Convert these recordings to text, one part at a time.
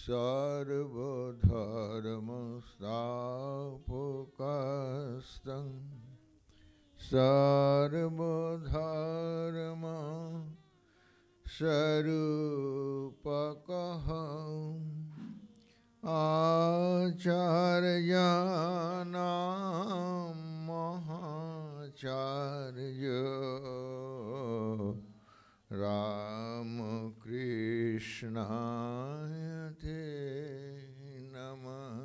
सर्वधर्मस्थापकस्तं सर्वधर्म स्वरूपकः आचार्याणां महाचार्यो रामकृष्णाय ते नमः।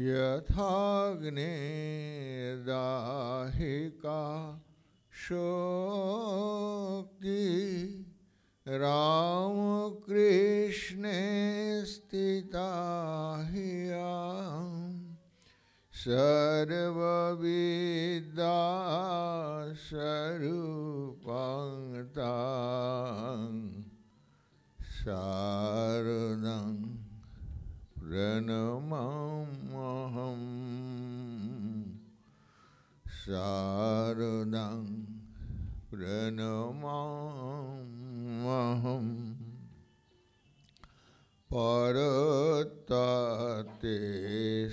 यथाग्निर्दाहिका शोक्ति रामकृष्णे स्थिता हिया सर्वविद्या स्वरूपं तां शारदां प्रणमाम्यहं शारदां प्रणमाम्यहम्। परतते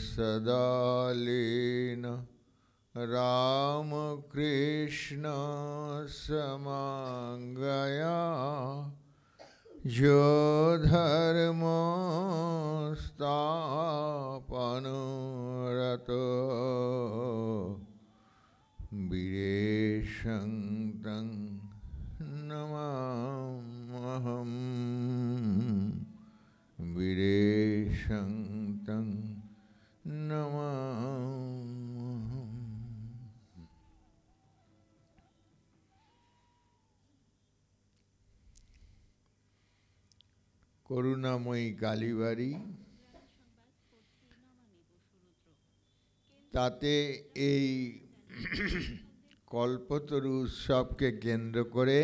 सदा लीन रामकृष्ण समागया जो धर्म स्थापनरतो वीरेशं तं नमाम्यहम् वीरेशं तं नमाम्यहम्। করুণাময়ী কালীবাড়ি, তাতে এই কল্পতরু উৎসবকে কেন্দ্র করে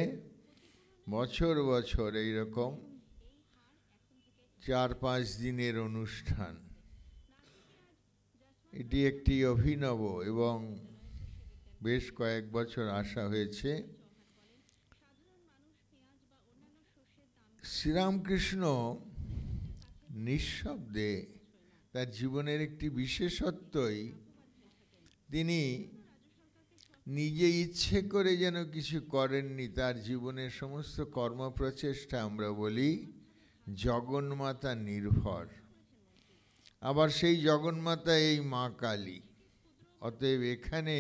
বছর বছর এইরকম 4-5 দিনের অনুষ্ঠান। এটি একটি অভিনব এবং বেশ কয়েক বছর আসা হয়েছে। শ্রীরামকৃষ্ণ নিঃশব্দে তার জীবনের একটি বিশেষত্বই তিনি নিজে ইচ্ছে করে যেন কিছু করেননি। তার জীবনের সমস্ত কর্মপ্রচেষ্টা আমরা বলি জগন্মাতা নির্ভর। আবার সেই জগন্মাতা এই মা কালী। অতএব এখানে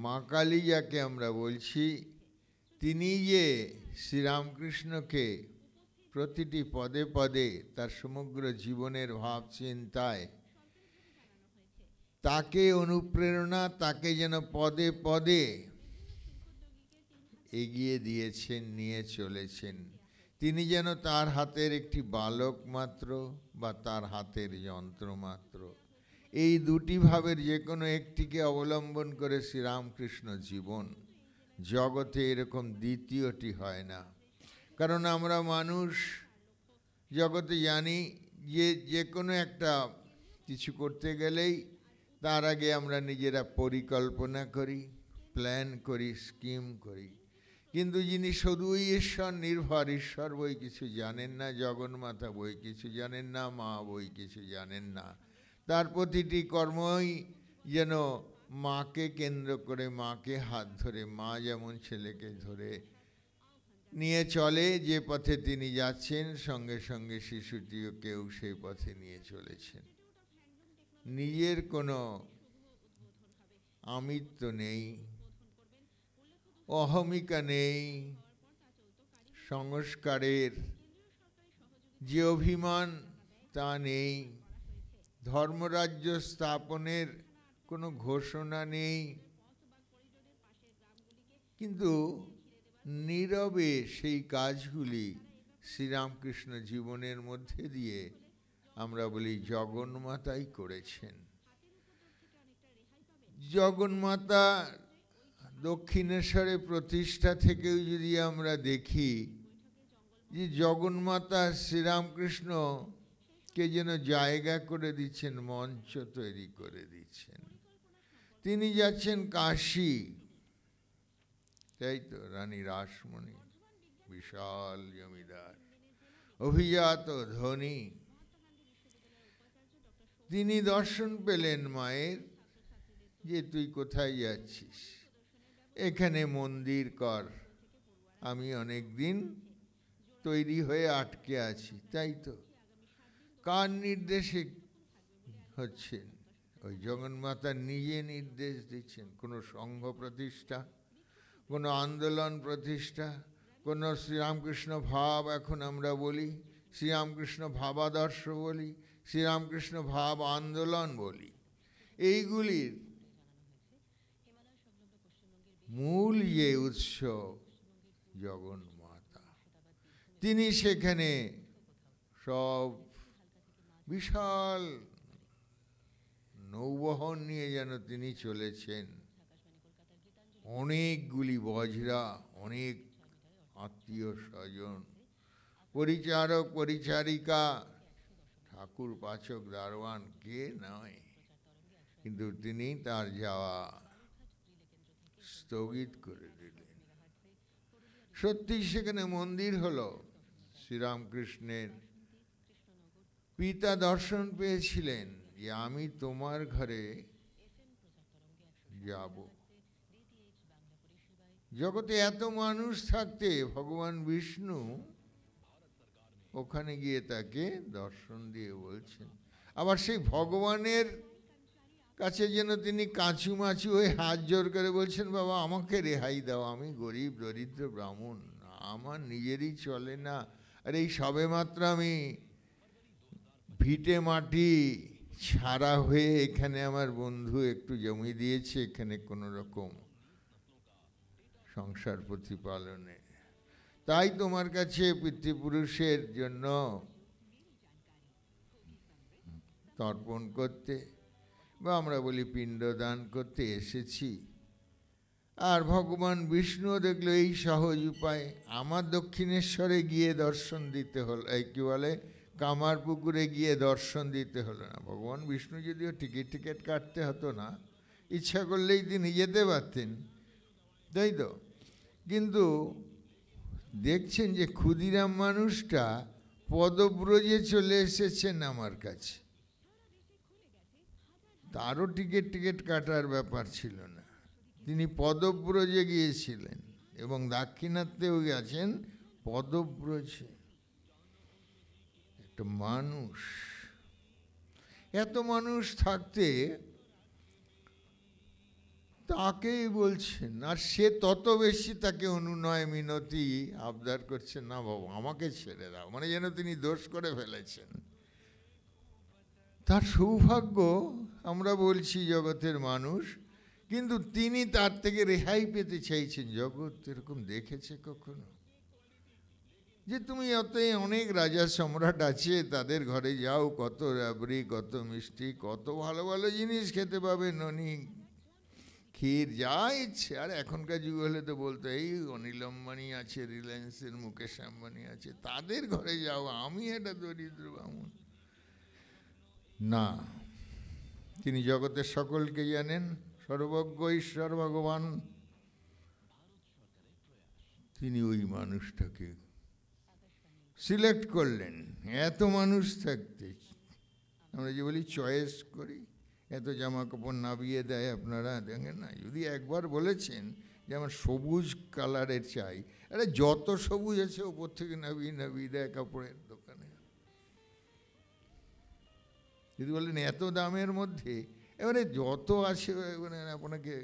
মা কালী যাকে আমরা বলছি, তিনি যে শ্রীরামকৃষ্ণকে প্রতিটি পদে পদে তার সমগ্র জীবনের ভাব চিন্তায় তাকে অনুপ্রেরণা, তাকে যেন পদে পদে এগিয়ে দিয়েছেন, নিয়ে চলেছেন। তিনি যেন তার হাতের একটি বালক মাত্র বা তার হাতের যন্ত্র মাত্র। এই দুটি ভাবের যে কোনো একটিকে অবলম্বন করে শ্রীরামকৃষ্ণ জীবন। জগতে এরকম দ্বিতীয়টি হয় না। কারণ আমরা মানুষ জগতে জানি যে কোনো একটা কিছু করতে গেলেই তার আগে আমরা নিজেরা পরিকল্পনা করি, প্ল্যান করি, স্কিম করি। কিন্তু যিনি শুধুই ঈশ্বর নির্ভর, ঈশ্বর বই কিছু জানেন না, জগন্মাতা বই কিছু জানেন না, মা বই কিছু জানেন না, তার প্রতিটি কর্মই যেন মাকে কেন্দ্র করে, মাকে হাত ধরে, মা যেমন ছেলেকে ধরে নিয়ে চলে, যে পথে তিনি যাচ্ছেন সঙ্গে সঙ্গে শিশুটিও কেউ সেই পথে নিয়ে চলেছেন। নিজের কোনো আমিত্ব নেই, অহমিকা নেই, সংস্কারের যে অভিমান তা নেই, ধর্মরাজ্য স্থাপনের কোনো ঘোষণা নেই। কিন্তু নীরবে সেই কাজগুলি শ্রীরামকৃষ্ণ জীবনের মধ্যে দিয়ে আমরা বলি জগন্মাতাই করেছেন। জগন্মাতা দক্ষিণেশ্বরে প্রতিষ্ঠা থেকেও যদি আমরা দেখি যে জগন্মাতা শ্রীরামকৃষ্ণকে যেন জায়গা করে দিচ্ছেন, মঞ্চ তৈরি করে দিচ্ছেন। তিনি যাচ্ছেন কাশী, তাই তো, রানী রাসমণি বিশাল জমিদার, অভিজাত ধনী, তিনি দর্শন পেলেন মায়ের, যে তুই কোথায় যাচ্ছিস, এখানে মন্দির কর, আমি অনেক দিন তৈরি হয়ে আটকে আছি। তাই তো, কার নির্দেশে হচ্ছেন? ওই জগন্মাতা নিজে নির্দেশ দিচ্ছেন। কোনো সংঘ প্রতিষ্ঠা, কোনো আন্দোলন প্রতিষ্ঠাা, কোনো শ্রীরামকৃষ্ণ ভাব এখন আমরা বলি, শ্রীরামকৃষ্ণ ভাবাদর্শ বলি, শ্রীরামকৃষ্ণ ভাব আন্দোলন বলি, এইগুলির মূল যে উৎস জগন্মাতা, তিনি সেখানে সব বিশাল নৌবহন নিয়ে যেন তিনি চলেছেন। অনেকগুলি বজরা, অনেক আত্মীয় স্বজন, পরিচারক পরিচারিকা, ঠাকুর পাচক দারোয়ান, কে নয়, কিন্তু তিনি তার যাওয়া স্থগিত করে দিলেন। সত্যি সেখানে মন্দির হলো। শ্রীরামকৃষ্ণের পিতা দর্শন পেয়েছিলেন যে আমি তোমার ঘরে যাব। জগতে এত মানুষ থাকতে ভগবান বিষ্ণু ওখানে গিয়ে তাকে দর্শন দিয়ে বলছেন। আবার সেই ভগবানের কাছে যেন তিনি কাঁচুমাচু হয়ে হাত জোর করে বলছেন, বাবা আমাকে রেহাই দাও, আমি গরিব দরিদ্র ব্রাহ্মণ, আমার নিজেরই চলে না। আর এই সবে মাত্র আমি ভিটে মাটি ছাড়া হয়ে এখানে আমার বন্ধু একটু জমি দিয়েছে, এখানে কোনো রকম সংসার প্রতিপালনে, তাই তোমার কাছে পিতৃপুরুষের জন্য তর্পণ করতে, বা আমরা বলি পিণ্ডদান করতে এসেছি। আর ভগবান বিষ্ণু দেখলো এই সহজ উপায়, আমার দক্ষিণেশ্বরে গিয়ে দর্শন দিতে হলো, এই কি বলে কামারপুকুরে গিয়ে দর্শন দিতে হলো না। ভগবান বিষ্ণু যদিও টিকিট কাটতে হতো না, ইচ্ছা করলেই তিনি যেতে পারতেন, তাই তো। কিন্তু দেখছেন যে ক্ষুদিরাম মানুষটা পদব্রজে চলে এসেছেন আমার কাছে, তারও টিকিট কাটার ব্যাপার ছিল না, তিনি পদব্রজে গিয়েছিলেন এবং দাক্ষিণাত্যেও গেছেন পদব্রজে। একটা মানুষ, এত মানুষ থাকতে তাকেই বলছেন, আর সে তত বেশি তাকে অনুনয় মিনতি আবদার করছেন, না বাবা আমাকে ছেড়ে দাও, মানে যেন তিনি দোষ করে ফেলেছেন। তার সৌভাগ্য আমরা বলছি জগতের মানুষ, কিন্তু তিনি তার থেকে রেহাই পেতে চাইছেন। জগৎ এরকম দেখেছে কখনো যে তুমি অনেক রাজা সম্রাট আছে, তাদের ঘরে যাও, কত রাবড়ি, কত মিষ্টি, কত ভালো ভালো জিনিস খেতে পাবে, ননি ক্ষীর, যা ইচ্ছে। আর এখনকার যুগ হলে তো বলতো এই অনিল আম্বানি আছে, রিলায়েন্সের মুকেশ আম্বানি আছে, তাদের ঘরে যাও, আমি এটা দরিদ্র ব্রাহ্মণ। না, তিনি জগতের সকলকে জানেন, সর্বজ্ঞ ঈশ্বর ভগবান, তিনি ওই মানুষটাকে সিলেক্ট করলেন। এত মানুষ থাকতে আমরা যে বলি চয়েস করি, এত জামা কাপড় নাবিয়ে দেয়, আপনারা দেখেন না? যদি একবার বলেছেন যে আমার সবুজ কালারের চাই, আরে যত সবুজ আছে ওপর থেকে নাবিয়ে দেয় কাপড়ের দোকানে। যদি বলেন এত দামের মধ্যে, এবারে যত আছে এবারে আপনাকে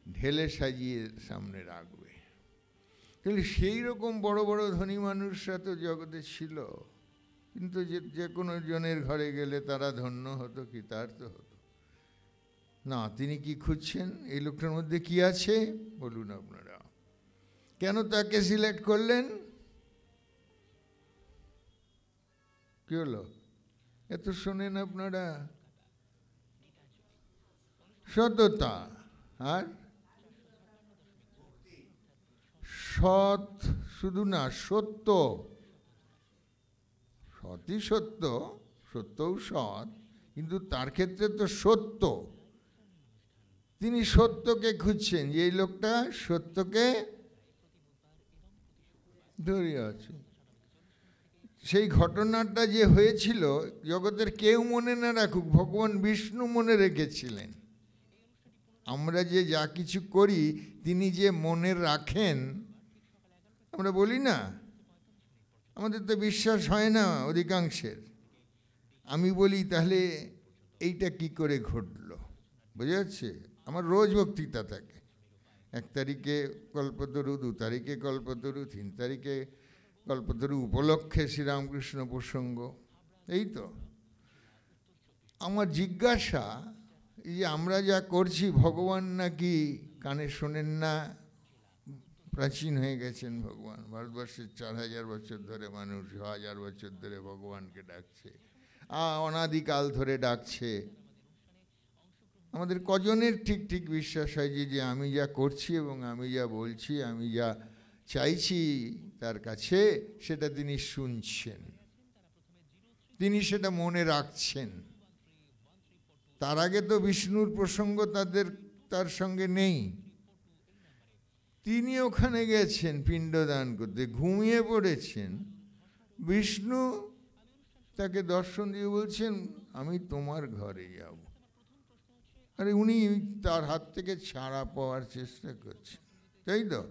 ঢেলে সাজিয়ে সামনে রাখবে। কিন্তু সেই রকম বড় বড় ধনী মানুষরা তো জগতে ছিল, কিন্তু যে কোনো জনের ঘরে গেলে তারা ধন্য হতো কি? তার তো হতো না। তিনি কি খুঁজছেন? এই লোকটার মধ্যে কি আছে বলুন আপনারা, কেন তাকে সিলেক্ট করলেন? কি হলো এত শোনেন আপনারা? সততা, আর সৎ, শুধু না সত্য, সৎই সত্য, সত্যও সৎ, কিন্তু তার ক্ষেত্রে তো সত্য। তিনি সত্যকে খুঁজছেন, যে এই লোকটা সত্যকে ধরে আছে। সেই ঘটনাটা যে হয়েছিল জগতের কেউ মনে না রাখুক, ভগবান বিষ্ণু মনে রেখেছিলেন। আমরা যে যা কিছু করি তিনি যে মনে রাখেন, আমরা বলি না, আমাদের তো বিশ্বাস হয় না অধিকাংশের। আমি বলি তাহলে এইটা কি করে ঘটলো, বুঝা যাচ্ছে? আমার রোজ বক্তৃতা থাকে, 1 তারিখে কল্পতরু, 2 তারিখে কল্পতরু, 3 তারিখে কল্পতরু উপলক্ষে শ্রীরামকৃষ্ণ প্রসঙ্গ। এই তো আমার জিজ্ঞাসা, এই যে আমরা যা করছি ভগবান নাকি কানে শোনেন না? প্রাচীন হয়ে গেছেন ভগবান। ভারতবর্ষের 4000 বছর ধরে মানুষ 1000 বছর ধরে ভগবানকে ডাকছে, অনাদিকাল ধরে ডাকছে। আমাদের কজনের ঠিক ঠিক বিশ্বাস হয় যে আমি যা করছি এবং আমি যা বলছি, আমি যা চাইছি তার কাছে, সেটা তিনি শুনছেন, তিনি সেটা মনে রাখছেন? তার আগে তো বিষ্ণুর প্রসঙ্গ তার সঙ্গে নেই। তিনি ওখানে গেছেন পিণ্ডদান করতে, ঘুমিয়ে পড়েছেন। বিষ্ণু তাকে দর্শন দিয়ে বলছেন আমি তোমার ঘরে যাব। আরে উনি তার হাত থেকে ছাড়া পাওয়ার চেষ্টা করছেন, তাই তো?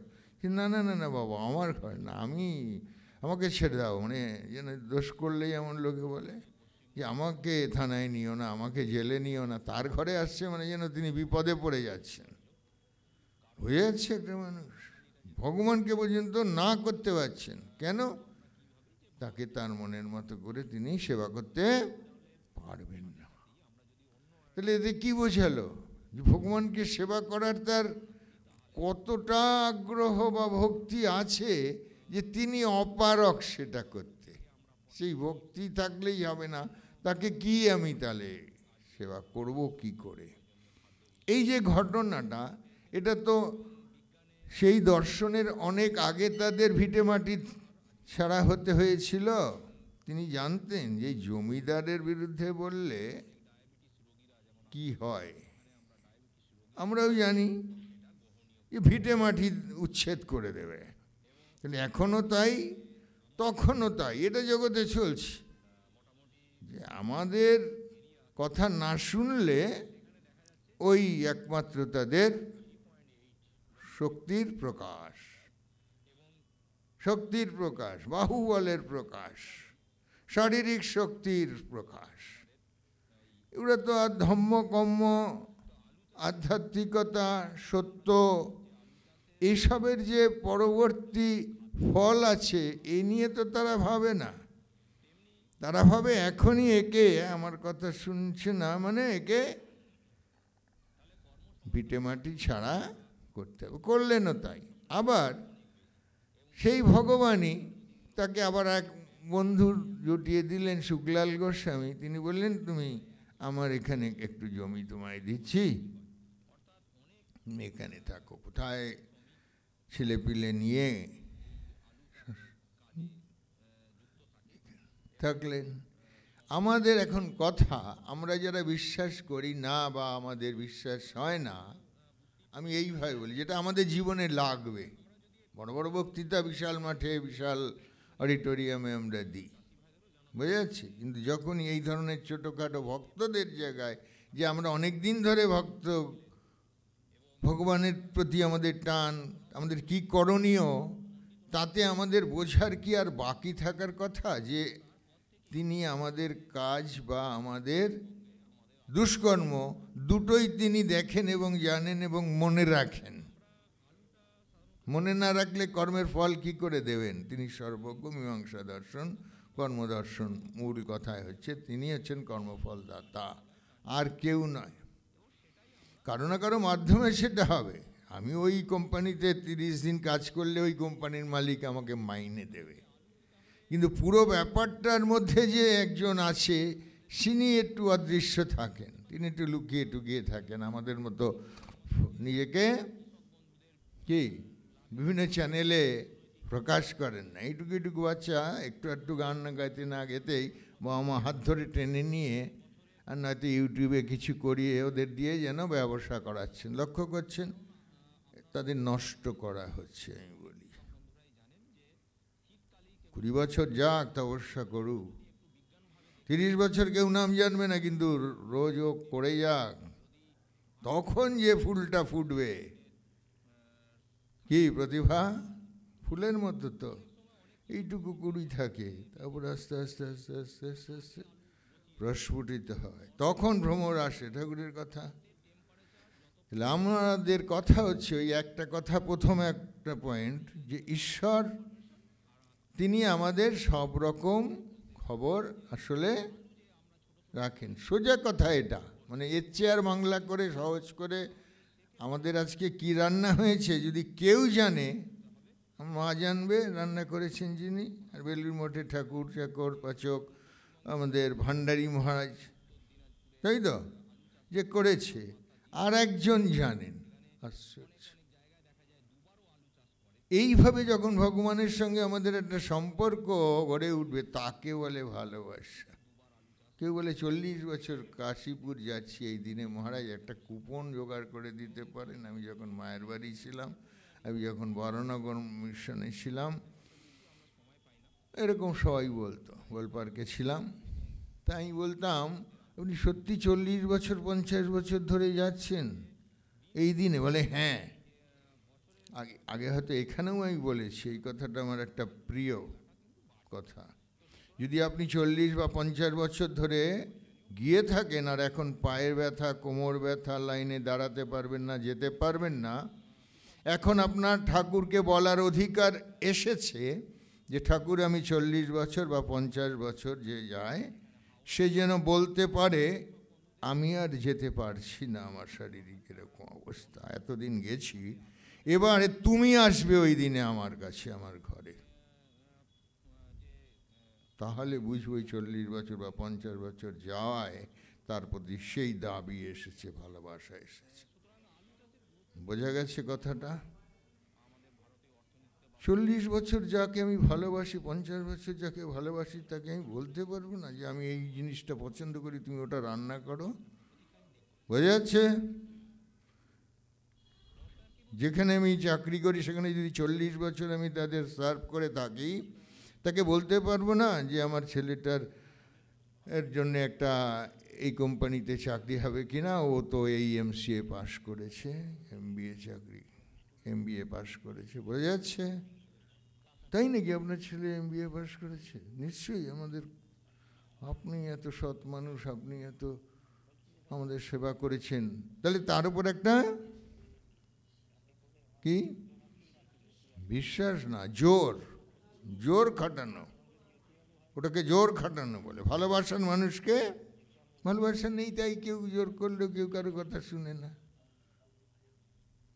না না না না বাবা, আমার ঘর না, আমাকে ছেড়ে দাও। মানে যেন দোষ করলেই এমন লোকে বলে যে আমাকে থানায় নিও না, আমাকে জেলে নিও না। তার ঘরে আসছে মানে যেন তিনি বিপদে পড়ে যাচ্ছেন। হয়ে যাচ্ছে একটা মানুষ ভগবানকে পর্যন্ত না করতে পারছেন। কেন? তাকে তার মনের মতো করে তিনি সেবা করতে পারবেন না। তাহলে এতে কি বোঝালো? যে ভগবানকে সেবা করার তার কতটা আগ্রহ বা ভক্তি আছে যে তিনি অপারক সেটা করতে। সেই ভক্তি থাকলেই হবে না, তাকে কি আমি তাহলে সেবা করব কি করে? এই যে ঘটনাটা, এটা তো সেই দর্শনের অনেক আগে তাদের ভিটে মাটি ছাড়া হতে হয়েছিল। তিনি জানতেন যে জমিদারের বিরুদ্ধে বললে কি হয়। আমরাও জানি যে ভিটে মাটি উচ্ছেদ করে দেবে। তাহলে এখনও তাই, তখনও তাই, এটা জগতে চলছে। যে আমাদের কথা না শুনলে ওই একমাত্র তাদের শক্তির প্রকাশ, শক্তির প্রকাশ, বাহুবলের প্রকাশ, শারীরিক শক্তির প্রকাশ। এগুলো তো আর ধম্ম কম্ম, আধ্যাত্মিকতা, সত্য, এইসবের যে পরবর্তী ফল আছে এ নিয়ে তো তারা ভাবে না। তারা ভাবে এখনই একে, আমার কথা শুনছে না মানে একে ভিটে মাটি ছাড়া করতে হবে। করলেনও তাই। আবার সেই ভগবানই তাকে আবার এক বন্ধু জুটিয়ে দিলেন, শুক্লাল গোস্বামী। তিনি বললেন তুমি আমার এখানে একটু জমি তোমায় দিচ্ছি, এখানে থাকো। কোথায় ছেলেপিলে নিয়ে থাকলেন। আমাদের এখন কথা, আমরা যারা বিশ্বাস করি না বা আমাদের বিশ্বাস হয় না, আমি এইভাবে বলি যেটা আমাদের জীবনে লাগবে। বড় বড় বক্তৃতা বিশাল মাঠে বিশাল অডিটোরিয়ামে আমরা দিই, বুঝা যাচ্ছে? কিন্তু যখন এই ধরনের ছোটোখাটো ভক্তদের জায়গায়, যে আমরা অনেক দিন ধরে ভক্ত, ভগবানের প্রতি আমাদের টান, আমাদের কি করণীয়, তাতে আমাদের বোঝার কি আর বাকি থাকার কথা যে তিনি আমাদের কাজ বা আমাদের দুষ্কর্ম দুটোই তিনি দেখেন এবং জানেন এবং মনে রাখেন। মনে না রাখলে কর্মের ফল কি করে দেবেন? তিনি সর্বজ্ঞ, মীমাংসা দর্শন, কর্মদর্শন। মূল কথায় হচ্ছে তিনি হচ্ছেন কর্মফল দাতা, আর কেউ নয়। কারো না কারো মাধ্যমে সেটা হবে। আমি ওই কোম্পানিতে 30 দিন কাজ করলে ওই কোম্পানির মালিক আমাকে মাইনে দেবে, কিন্তু পুরো ব্যাপারটার মধ্যে যে একজন আছে তিনি একটু অদৃশ্য থাকেন, তিনি একটু লুকিয়ে টুকিয়ে থাকেন। আমাদের মতো নিজেকে কি বিভিন্ন চ্যানেলে প্রকাশ করেন না। এইটুকু এইটুকু বাচ্চা একটু একটু গান না গাইতে না গেতেই বাবা মা হাত ধরে টেনে নিয়ে, আর নয়তো ইউটিউবে কিছু করিয়ে ওদের দিয়ে যেন ব্যবসা করাচ্ছেন। লক্ষ্য করছেন? তাদের নষ্ট করা হচ্ছে। আমি বলি 20 বছর যাক তপস্যা করুক, 30 বছর কেউ নাম জানবে না, কিন্তু রোজ ও করে যাক, তখন যে ফুলটা ফুটবে, কি প্রতিভা, ফুলের মতো তো এইটুকু কুড়ি থাকে, তারপর আস্তে আস্তে আস্তে আস্তে আস্তে আস্তে প্রস্ফুটিত হয়, তখন ভ্রমর আসে। ঠাকুরের কথা, তাহলে আমাদের কথা হচ্ছে ওই একটা কথা, প্রথম একটা পয়েন্ট, যে ঈশ্বর তিনি আমাদের সব রকম খবর আসলে রাখেন। সোজা কথা এটা, মানে এর চেয়ে আর বাংলা করে সহজ করে আমাদের আজকে কি রান্না হয়েছে যদি কেউ জানে, মা জানবে রান্না করেছেন যিনি, আর বেলুড় মঠে ঠাকুর চাকর পাচক আমাদের ভান্ডারী মহারাজ, তাই তো, যে করেছে, আর একজন জানেন। আশ্চর্য। এইভাবে যখন ভগবানের সঙ্গে আমাদের একটা সম্পর্ক গড়ে উঠবে, তাকে বলে ভালোবাসা। কেউ বলে 40 বছর কাশীপুর যাচ্ছি, এই দিনে মহারাজ একটা কুপন জোগাড় করে দিতে পারেন? আমি যখন মায়ের বাড়ি ছিলাম, আমি যখন বরানগর মিশনে ছিলাম, এরকম সবাই বলতো, গোলপার্কে ছিলাম, তাই বলতাম আপনি সত্যি 40 বছর 50 বছর ধরে যাচ্ছেন এই দিনে? বলে হ্যাঁ। আগে আগে হয়তো এখানেও আমি বলেছি, এই কথাটা আমার একটা প্রিয় কথা। যদি আপনি 40 বা 50 বছর ধরে গিয়ে থাকেন, আর এখন পায়ের ব্যথা, কোমর ব্যথা, লাইনে দাঁড়াতে পারবেন না, যেতে পারবেন না, এখন আপনার ঠাকুরকে বলার অধিকার এসেছে যে ঠাকুর আমি 40 বছর বা 50 বছর যে যায়, সে যেন বলতে পারে আমি আর যেতে পারছি না, আমার শারীরিক এরকম অবস্থা, এতদিন গেছি, এবারে তুমি আসবে ওই দিনে আমার কাছে, আমার ঘরে। তাহলে বুঝবো 40 বছর বা 50 বছর যাওয়ায় তার প্রতি সেই দাবি এসেছে, ভালোবাসা এসেছে। বোঝা গেছে কথাটা? 40 বছর যাকে আমি ভালোবাসি, 50 বছর যাকে ভালোবাসি, তাকে আমি বলতে পারবো না যে আমি এই জিনিসটা পছন্দ করি, তুমি ওটা রান্না করো? বোঝা যাচ্ছে? যেখানে আমি চাকরি করি সেখানে যদি 40 বছর আমি তাদের সার্ভ করে থাকি, তাকে বলতে পারবো না যে আমার ছেলেটার এর জন্য একটা এই কোম্পানিতে চাকরি হবে কিনা, ও তো এই MCA পাশ করেছে, MBA চাকরি, MBA পাশ করেছে। বোঝা যাচ্ছে? তাই নাকি আপনার ছেলে MBA পাশ করেছে? নিশ্চয়ই। আমাদের, আপনি এত সৎ মানুষ, আপনি এত আমাদের সেবা করেছেন, তাহলে তার উপর একটা কি বিশ্বাস, না জোর, জোর খাটানো, ওটাকে জোর খাটানো বলে। ভালোবাসার মানুষকে ভালোবাসা নেই, তাই কেউ জোর করলেও কেউ কারো কথা শুনে না।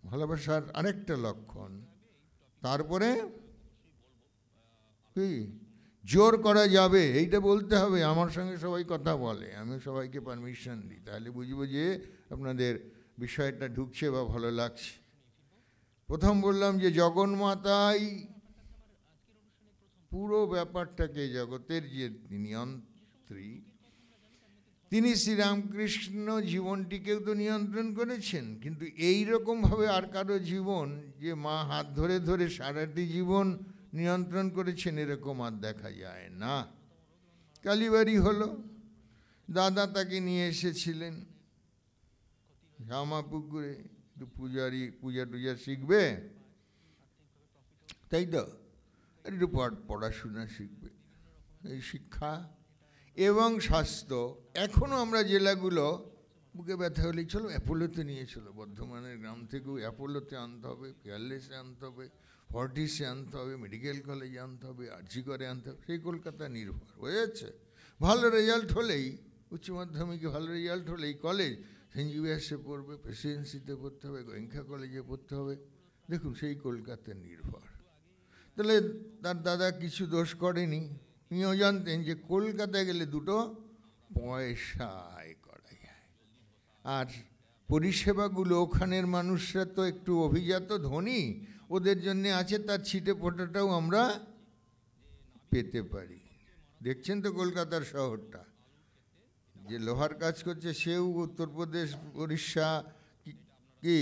ভালোবাসার আরেকটা লক্ষণ, তারপরে কি জোর করা যাবে এইটা বলতে হবে। আমার সঙ্গে সবাই কথা বলে, আমি সবাইকে পারমিশন দিই, তাহলে বুঝবো যে আপনাদের বিষয়টা ঢুকছে বা ভালো লাগছে। প্রথম বললাম যে জগন্মাতাই পুরো ব্যাপারটাকে, জগতের যে নিয়ন্ত্রী, তিনি শ্রীরামকৃষ্ণ জীবনটিকেও তো নিয়ন্ত্রণ করেছেন, কিন্তু এই রকমভাবে আর কারো জীবন যে মা হাত ধরে ধরে সারাটি জীবন নিয়ন্ত্রণ করেছেন, এরকম আর দেখা যায় না। কালীবাড়ি হলো, দাদা তাকে নিয়ে এসেছিলেন জামাপুকুরে, পূজারি পূজা টুজা শিখবে, তাই তো, একটু পড়াশোনা শিখবে, এই শিক্ষা এবং স্বাস্থ্য। এখনও আমরা জেলাগুলো বুকে ব্যথা হলেই চলো অ্যাপোলোতে নিয়ে চলো, বর্ধমানের গ্রাম থেকেও অ্যাপোলোতে আনতে হবে, পিয়ারলেসে আনতে হবে, ফর্টিসে আনতে হবে, মেডিকেল কলেজে আনতে হবে, আরজি করে আনতে হবে, সেই কলকাতা নির্ভর। বোঝা যাচ্ছে? ভালো রেজাল্ট হলেই, উচ্চ মাধ্যমিকে ভালো রেজাল্ট হলেই কলেজ সেন্ট জেভিয়ার্সে পড়বে, প্রেসিডেন্সিতে পড়তে হবে, গোয়েঙ্কা কলেজে পড়তে হবে, দেখুন সেই কলকাতা নির্ভর। তাহলে তার দাদা কিছু দোষ করেনি, তিনিও জানতেন যে কলকাতায় গেলে দুটো পয়সা আয় করা যায়, আর পরিষেবাগুলো ওখানের মানুষরা তো একটু অভিজাত ধনী, ওদের জন্যে আছে, তার ছিটে ফোটাটাও আমরা পেতে পারি। দেখছেন তো কলকাতার শহরটা, যে লোহার কাজ করছে সেও উত্তরপ্রদেশ, উড়িষ্যা, কি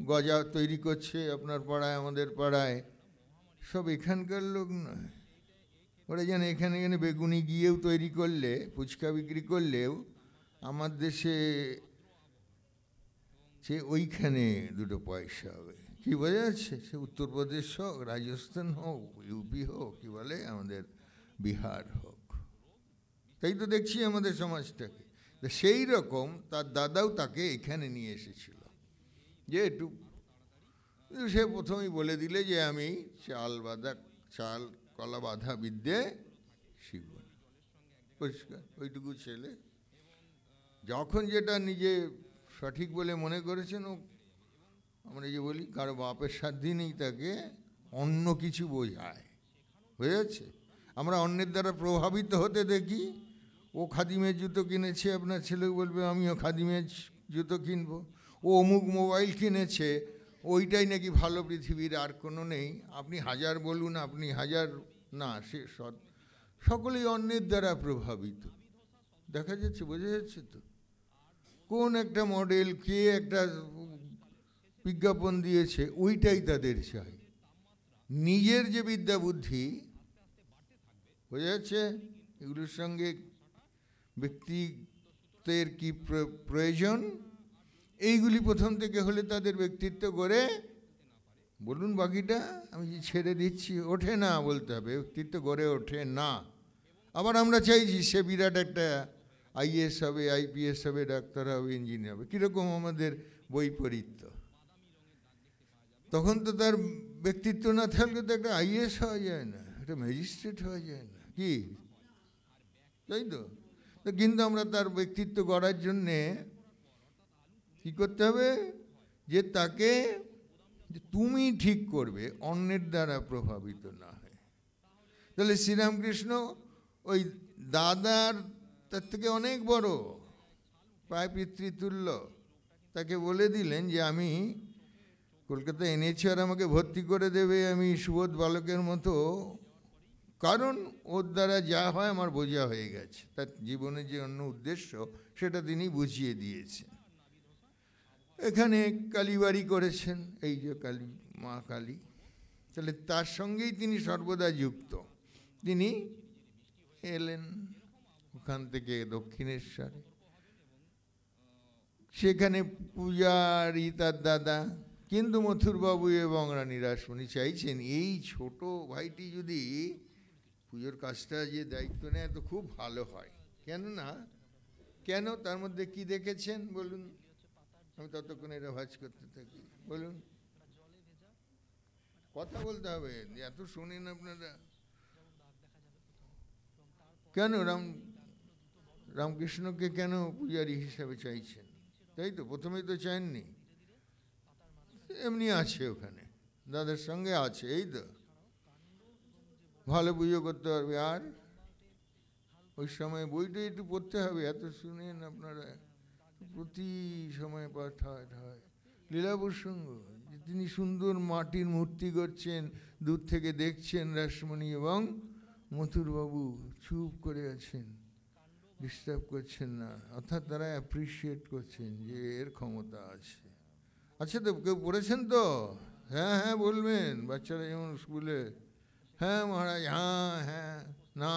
গজা তৈরি করছে আপনার পাড়ায়, আমাদের পাড়ায়, সব এখানকার লোক নয়। ওরা যেন এখানে এখানে বেগুনি গিয়েও তৈরি করলে, ফুচকা বিক্রি করলেও আমার দেশে সে ওইখানে দুটো পয়সা হবে। কি বোঝা যাচ্ছে? সে উত্তরপ্রদেশ হোক, রাজস্থান হোক, ইউপি হোক, কি বলে আমাদের বিহার হোক। তাই তো দেখছি আমাদের সমাজটাকে। সেই রকম তার দাদাও তাকে এখানে নিয়ে এসেছিল, যে একটু সে প্রথমেই বলে দিলে যে আমি চাল কলা বাঁধা বিদ্যে শিখব না। পরিষ্কার ওইটুকু ছেলে যখন যেটা নিজে সঠিক বলে মনে করেছেন, ও আমরা যে বলি কারো বাপের সাধ্যই নেই তাকে অন্য কিছু বোঝায়। হয়ে যাচ্ছে? আমরা অন্যের দ্বারা প্রভাবিত হতে দেখি। ও খাদিমের জুতো কিনেছে, আপনার ছেলে বলবে আমিও খাদিমের জুতো কিনবো। ও অমুক মোবাইল কিনেছে, ওইটাই নাকি ভালো, পৃথিবীর আর কোনো নেই। আপনি হাজার বলুন, আপনি হাজার না, সে সকলেই অন্যের দ্বারা প্রভাবিত। দেখা যাচ্ছে, বোঝা যাচ্ছে তো? কোন একটা মডেল, কে একটা বিজ্ঞাপন দিয়েছে, ওইটাই তাদের চাই। নিজের যে বিদ্যা বুদ্ধি, বোঝা যাচ্ছে, এগুলোর সঙ্গে ব্যক্তিত্বের কি প্রয়োজন, এইগুলি প্রথম থেকে হলে তাদের ব্যক্তিত্ব গড়ে, বলুন বাকিটা আমি যে ছেড়ে দিচ্ছি, ওঠে না বলতে হবে, ব্যক্তিত্ব গড়ে ওঠে না। আবার আমরা চাইছি সে বিরাট একটা আইএস হবে, আইপিএস হবে, ডাক্তার হবে, ইঞ্জিনিয়ার হবে। কীরকম আমাদের বৈপরীত্য। তখন তো তার ব্যক্তিত্ব না থাকলে তো একটা আইএস হওয়া যায় না, একটা ম্যাজিস্ট্রেট হওয়া যায় না, কি তাই তো? কিন্তু আমরা তার ব্যক্তিত্ব গড়ার জন্যে কী করতে হবে? যে তাকে তুমি ঠিক করবে, অন্যের দ্বারা প্রভাবিত না হয়। তাহলে শ্রীরামকৃষ্ণ ওই দাদার তার থেকে অনেক বড়, প্রায় পিতৃতুল্য, তাকে বলে দিলেন যে আমি কলকাতা এনেছি আর আমাকে ভর্তি করে দেবে, আমি সুবোধ বালকের মতো, কারণ ওর দ্বারা যা হয় আমার বোঝা হয়ে গেছে। তার জীবনের যে অন্য উদ্দেশ্য সেটা তিনি বুঝিয়ে দিয়েছেন। এখানে কালীবাড়ি করেছেন, এই যে কালী, মা কালী, তাহলে তার সঙ্গেই তিনি সর্বদা যুক্ত। তিনি এলেন ওখান থেকে দক্ষিণেশ্বরে, সেখানে পূজারি তার দাদা। কিন্তু মথুরবাবু এবং রানী রাসমণি চাইছেন এই ছোট ভাইটি যদি পুজোর কাজটা যে দায়িত্ব নেয় তো খুব ভালো হয়। কেন তার মধ্যে কি দেখেছেন বলুন? আমি ততক্ষণ এটা ভাজ করতে থাকি। বলুন, কথা বলতে হবে, এত শোনেন আপনারা। কেন রামকৃষ্ণকে কেন পূজারী হিসাবে চাইছেন? তাই তো, প্রথমেই তো চাননি, এমনি আছে ওখানে, দাদার সঙ্গে আছে, এই তো ভালো পুজো করতে পারবে। আর ওই সময় বইটা একটু পড়তে হবে, এত শুনেন আপনারা, প্রতি সময় পাঠ হয়। লীলা প্রসঙ্গ, তিনি সুন্দর মাটির মূর্তি করছেন, দূর থেকে দেখছেন রাসমণি এবং মথুরবাবু চুপ করে আছেন, ডিস্টার্ব করছেন না, অর্থাৎ তারা অ্যাপ্রিসিয়েট করছেন যে এর ক্ষমতা আছে। আচ্ছা তো কেউ পড়েছেন তো? হ্যাঁ হ্যাঁ বলবেন, বাচ্চারা যেমন স্কুলে, হ্যাঁ মহারাজ, হ্যাঁ না,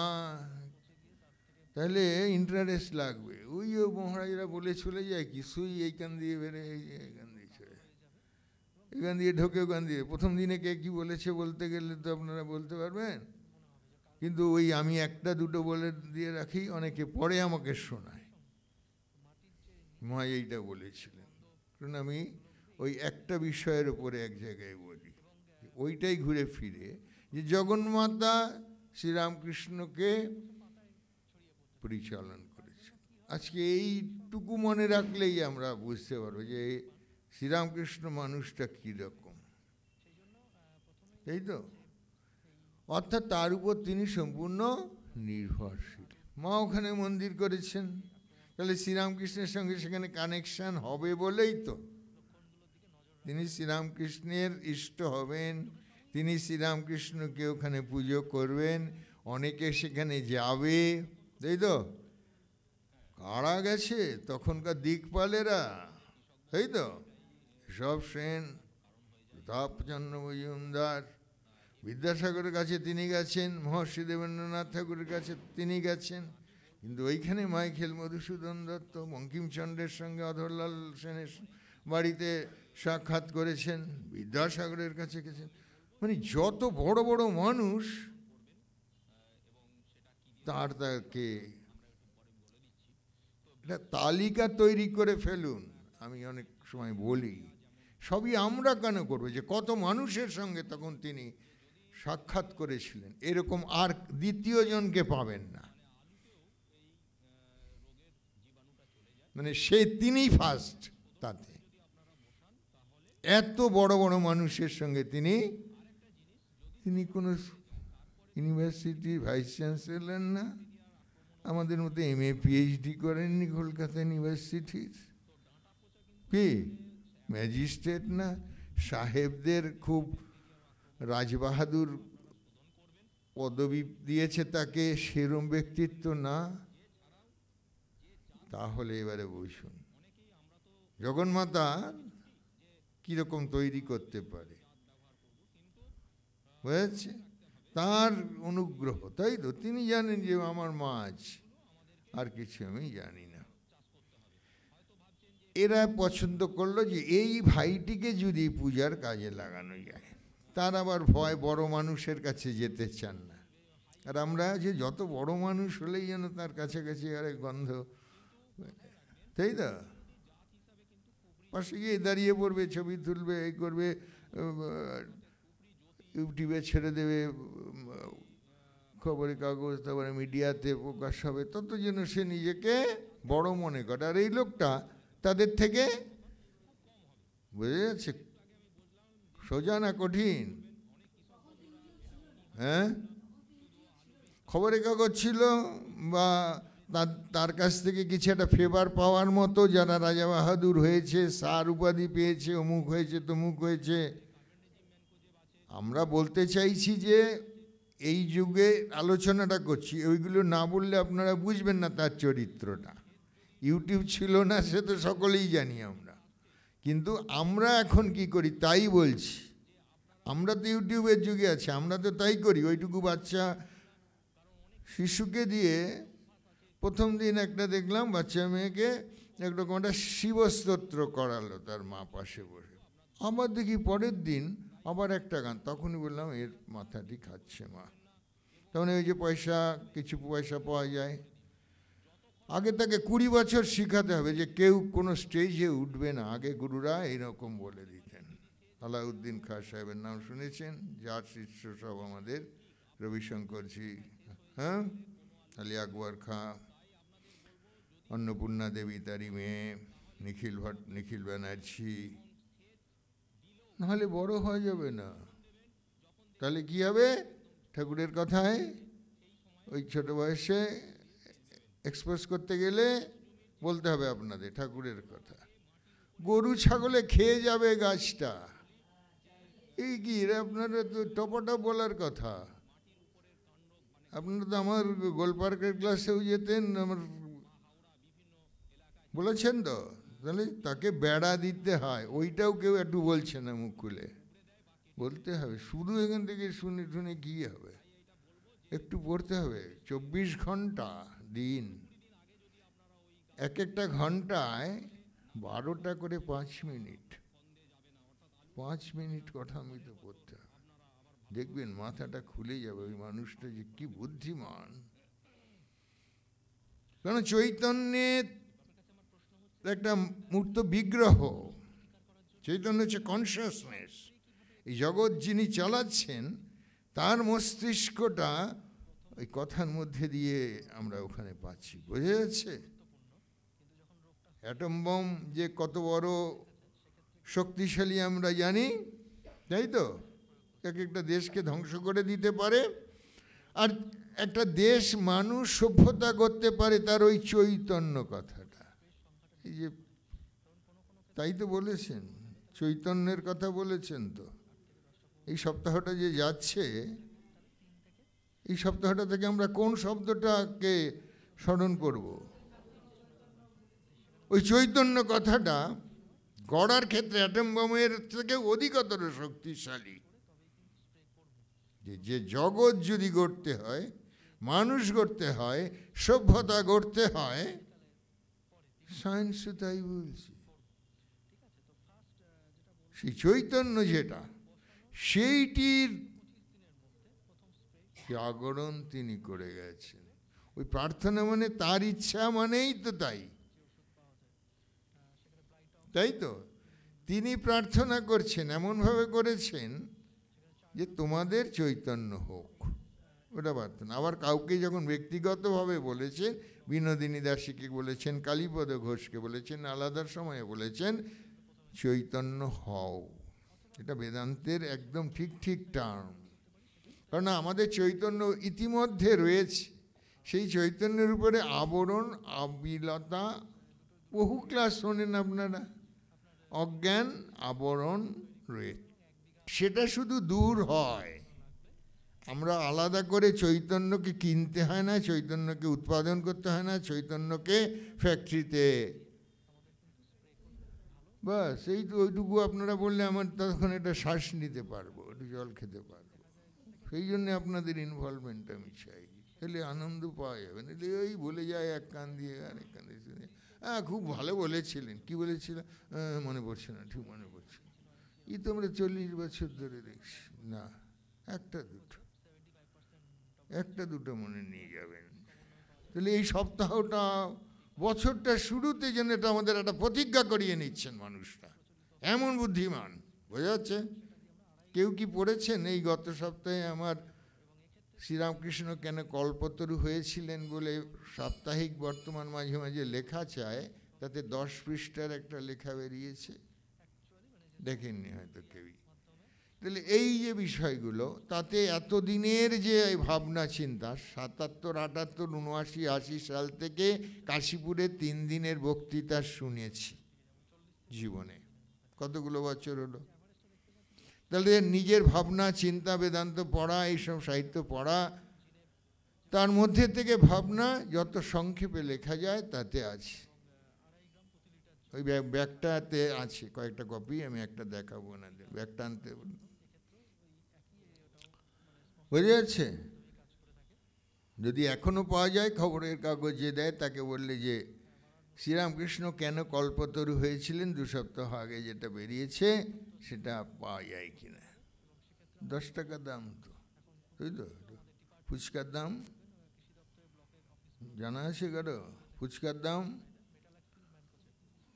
তাহলে ইন্টারেস্ট লাগবে। ওই মহারাজরা বলে চলে যায়, কি সুই এইখান দিয়ে বেড়ে, এইখান দিয়ে চলে, এখান দিয়ে ঢোকে ওখান দিয়ে। প্রথম দিনে কে কি বলেছে বলতে গেলে তো আপনারা বলতে পারবেন, কিন্তু ওই আমি একটা দুটো বলে দিয়ে রাখি, অনেকে পরে আমাকে শোনায় মা এইটা বলেছিলেন। কারণ আমি ওই একটা বিষয়ের উপরে এক জায়গায় বলি, ওইটাই ঘুরে ফিরে যে জগন্মাতা শ্রীরামকৃষ্ণকে পরিচালন করেছে। আজকে এইটুকু মনে রাখলেই আমরা বুঝতে পারবো যে শ্রীরামকৃষ্ণ মানুষটা কীরকম, তাই তো? অর্থাৎ তার উপর তিনি সম্পূর্ণ নির্ভরশীল। মা ওখানে মন্দির করেছেন, তাহলে শ্রীরামকৃষ্ণের সঙ্গে সেখানে কানেকশান হবে বলেই তো তিনি শ্রীরামকৃষ্ণের ইষ্ট হবেন, তিনি শ্রীরামকৃষ্ণকে ওখানে পুজো করবেন, অনেকে সেখানে যাবে, তাই তো? কারা গেছে? তখনকার দিকপালেরা, তাই তো? সব সেন, প্রতাপচন্দ্র মজুমদার, বিদ্যাসাগরের কাছে তিনি গেছেন, মহর্ষি দেবেন্দ্রনাথ ঠাকুরের কাছে তিনি গেছেন, কিন্তু ওইখানে মাইকেল মধুসূদন দত্ত বঙ্কিমচন্দ্রের সঙ্গে অধরলাল সেনের বাড়িতে সাক্ষাৎ করেছেন, বিদ্যাসাগরের কাছে গেছেন। মানে যত বড় বড় মানুষ তাকে একটা তালিকা তৈরি করে ফেলুন। আমি অনেক সময় বলি, সবই আমরা কেন করবো, যে কত মানুষের সঙ্গে তখন তিনি সাক্ষাৎ করেছিলেন, এরকম আর দ্বিতীয় জনকে পাবেন না। মানে তিনি ফার্স্ট, তাতে এত বড় বড় মানুষের সঙ্গে তিনি কোনো ইউনিভার্সিটির ভাইস চ্যান্সেলর না, আমাদের মতো MA PhD করেননি কলকাতা ইউনিভার্সিটির, কি ম্যাজিস্ট্রেট না, সাহেবদের খুব রাজবাহাদুর পদবি দিয়েছে তাকে, সেরম ব্যক্তিত্ব না। তাহলে এবারে বুঝুন জগন্মাতা কিরকম তৈরি করতে পারে, বুঝেছে? তার অনুগ্রহ, তাই তো? তিনি জানেন যে আমার মা আছে, আর কিছু আমি জানি না। এরা পছন্দ করলো যে এই ভাইটিকে যদি পূজার কাজে লাগানো যায়। তার আবার ভয়, বড় মানুষের কাছে যেতে চান না। আর আমরা যে যত বড় মানুষ হলেই যেন তার কাছাকাছি আরে গন্ধ, তাই তো? পাশে গিয়ে দাঁড়িয়ে পড়বে, ছবি তুলবে, এই করবে, ইউটিউবে ছেড়ে দেবে, খবরের কাগজ, তারপরে মিডিয়াতে প্রকাশ হবে, তত যেন সে নিজেকে বড় মনে করে। আর এই লোকটা তাদের থেকে, বুঝে যাচ্ছে, সোজা না কঠিন? হ্যাঁ, খবরের কাগজ ছিল বা তার কাছ থেকে কিছু একটা ফেভার পাওয়ার মতো, যারা রাজা বাহাদুর হয়েছে, স্যার উপাধি পেয়েছে, অমুক হয়েছে, তমুক হয়েছে। আমরা বলতে চাইছি যে এই যুগে আলোচনাটা করছি, ওইগুলো না বললে আপনারা বুঝবেন না তার চরিত্রটা। ইউটিউব ছিল না, সে তো সকলেই জানি আমরা, কিন্তু আমরা এখন কি করি তাই বলছি। আমরা তো ইউটিউবের যুগে আছি, আমরা তো তাই করি। ওইটুকু বাচ্চা শিশুকে দিয়ে প্রথম দিন একটা দেখলাম বাচ্চা মেয়েকে একরকম একটা শিবস্তোত্র করালো তার মা পাশে বসে। আবার দেখি পরের দিন আবার একটা গান, তখনই বললাম এর মাথাটি খাচ্ছে মা। তখন ওই যে কিছু পয়সা পাওয়া যায়, আগে তাকে 20 বছর শিখাতে হবে যে কেউ কোনো স্টেজে উঠবে না, আগে গুরুরা এইরকম বলে দিতেন। আলাউদ্দিন খাঁ সাহেবের নাম শুনেছেন, যার শিষ্য সব আমাদের রবিশঙ্করজি, হ্যাঁ, আলী আকবর খাঁ, অন্নপূর্ণা দেবী তারই মেয়ে, নিখিল ব্যানার্জি। নাহলে বড় হয়ে যাবে না। তাহলে কি হবে? ঠাকুরের কথায় ওই ছোট বয়সে এক্সপোজ করতে গেলে বলতে হবে আপনাদের ঠাকুরের কথা। গরু ছাগলে খেয়ে যাবে গাছটা, এই কি আপনারা তো টপটপ বলার কথা। আপনারা তো আমার গোলপার্কের ক্লাসেও যেতেন, আমার বলেছেন তো। তাহলে তাকে বেড়া দিতে হয়, ওইটাও কেউ একটু বলছে না মুখ খুলে, বলতে হবে। শুধু এখান থেকে শুনে শুনে কী হবে, একটু পড়তে হবে। 24 ঘন্টা দিন, এক একটা ঘন্টায় 12টা করে 5 মিনিট, 5 মিনিট কথা আমি তো পড়তে হবে। দেখবেন মাথাটা খুলে যাবে, ওই মানুষটা যে কি বুদ্ধিমান। কারণ চৈতন্যের একটা মূর্ত বিগ্রহ, চৈতন্য হচ্ছে কনসিয়াসনেস। এই জগৎ যিনি চালাচ্ছেন তার মস্তিষ্কটা ওই কথার মধ্যে দিয়ে আমরা ওখানে পাচ্ছি, বোঝা যাচ্ছে? অ্যাটম বম যে কত বড় শক্তিশালী আমরা জানি, তাই তো? এক একটা দেশকে ধ্বংস করে দিতে পারে। আর একটা দেশ মানুষ সভ্যতা করতে পারে তার ওই চৈতন্য কথাটা। এই যে তাই তো বলেছেন, চৈতন্যের কথা বলেছেন তো। এই সপ্তাহটা যে যাচ্ছে, এই সপ্তাহটা থেকে আমরা কোন শব্দটাকে স্মরণ করব? ওই চৈতন্য কথাটা গড়ার ক্ষেত্রে অ্যাটম বোমের থেকে অধিকতর শক্তিশালী। যে জগৎ যদি গড়তে হয়, মানুষ গড়তে হয়, সভ্যতা গড়তে হয়, সায়েন্সও তাই বলছে। সেই চৈতন্য যেটা, সেইটির জাগরণ তিনি করে গেছেন। ওই প্রার্থনা মানে তার ইচ্ছা মানেই তো তাই, তাই তো। তিনি প্রার্থনা করছেন, এমনভাবে করেছেন যে তোমাদের চৈতন্য হোক, ওটা প্রার্থনা। আবার কাউকে যখন ব্যক্তিগতভাবে বলেছেন, বিনোদিনী দাসীকে বলেছেন, কালীপদ ঘোষকে বলেছেন, আলাদার সময়ে বলেছেন চৈতন্য হও। এটা বেদান্তের একদম ঠিক ঠিক টার্ম। কারণ আমাদের চৈতন্য ইতিমধ্যে রয়েছে, সেই চৈতন্যের উপরে আবরণ, আবিলতা, বহু ক্লাস শোনেন আপনারা, অজ্ঞান আবরণ রয়েছে। সেটা শুধু দূর হয়, আমরা আলাদা করে চৈতন্যকে কিনতে হয় না, চৈতন্যকে উৎপাদন করতে হয় না, চৈতন্যকে ফ্যাক্টরিতে, বাস এই তো ওইটুকু আপনারা বললে আমার তখন এটা শ্বাস নিতে পারবো, একটু জল খেতে পারবো। সেই জন্যে আপনাদের ইনভলভমেন্ট আমি চাই, তাহলে আনন্দ পাওয়া যাবে না। ওই বলে যায় এক কান দিয়ে আরেক কান দিয়ে, হ্যাঁ খুব ভালো বলেছিলেন, কি বলেছিলেন মনে পড়ছে না, ঠিক মনে পড়ছে না, এই তো আমরা 40 বছর ধরে দেখছি না, একটা দুটো মনে নিয়ে যাবেন। তাহলে এই সপ্তাহটা, বছরটা শুরুতে যেন এটা আমাদের একটা প্রতিজ্ঞা করিয়ে নিচ্ছেন মানুষরা, এমন বুদ্ধিমান, বোঝা যাচ্ছে? কেউ কি পড়েছেন এই গত সপ্তাহে আমার শ্রীরামকৃষ্ণ কেন কল্পতরু হয়েছিলেন বলে সাপ্তাহিক বর্তমান মাঝে মাঝে লেখা চায়, তাতে 10 পৃষ্ঠার একটা লেখা বেরিয়েছে, দেখেননি হয়তো কেউই। তাহলে এই যে বিষয়গুলো, তাতে এতদিনের যে ভাবনা চিন্তা, 77, 78, 79, 80 সাল থেকে কাশীপুরে 3 দিনের বক্তৃতা শুনেছি জীবনে, কতগুলো বছর হলো। তাহলে নিজের ভাবনা চিন্তা, বেদান্ত পড়া, এইসব সাহিত্য পড়া, তার মধ্যে থেকে ভাবনা যত সংক্ষেপে লেখা যায় তাতে আছে। ওই ব্যাগটাতে আছে কয়েকটা কপি, আমি একটা দেখাবো না, ব্যাগটা আনতে, বোঝা যাচ্ছে? যদি এখনো পাওয়া যায়, খবরের কাগজে দেয়, তাকে বললে যে শ্রীরামকৃষ্ণ কেন কল্পতরু হয়েছিলেন 2 সপ্তাহ আগে যেটা বেরিয়েছে, সেটা পাওয়া যায় কিনা। 10 টাকা দাম তো, তাই তো। ফুচকার দাম জানা আছে কারো? ফুচকার দাম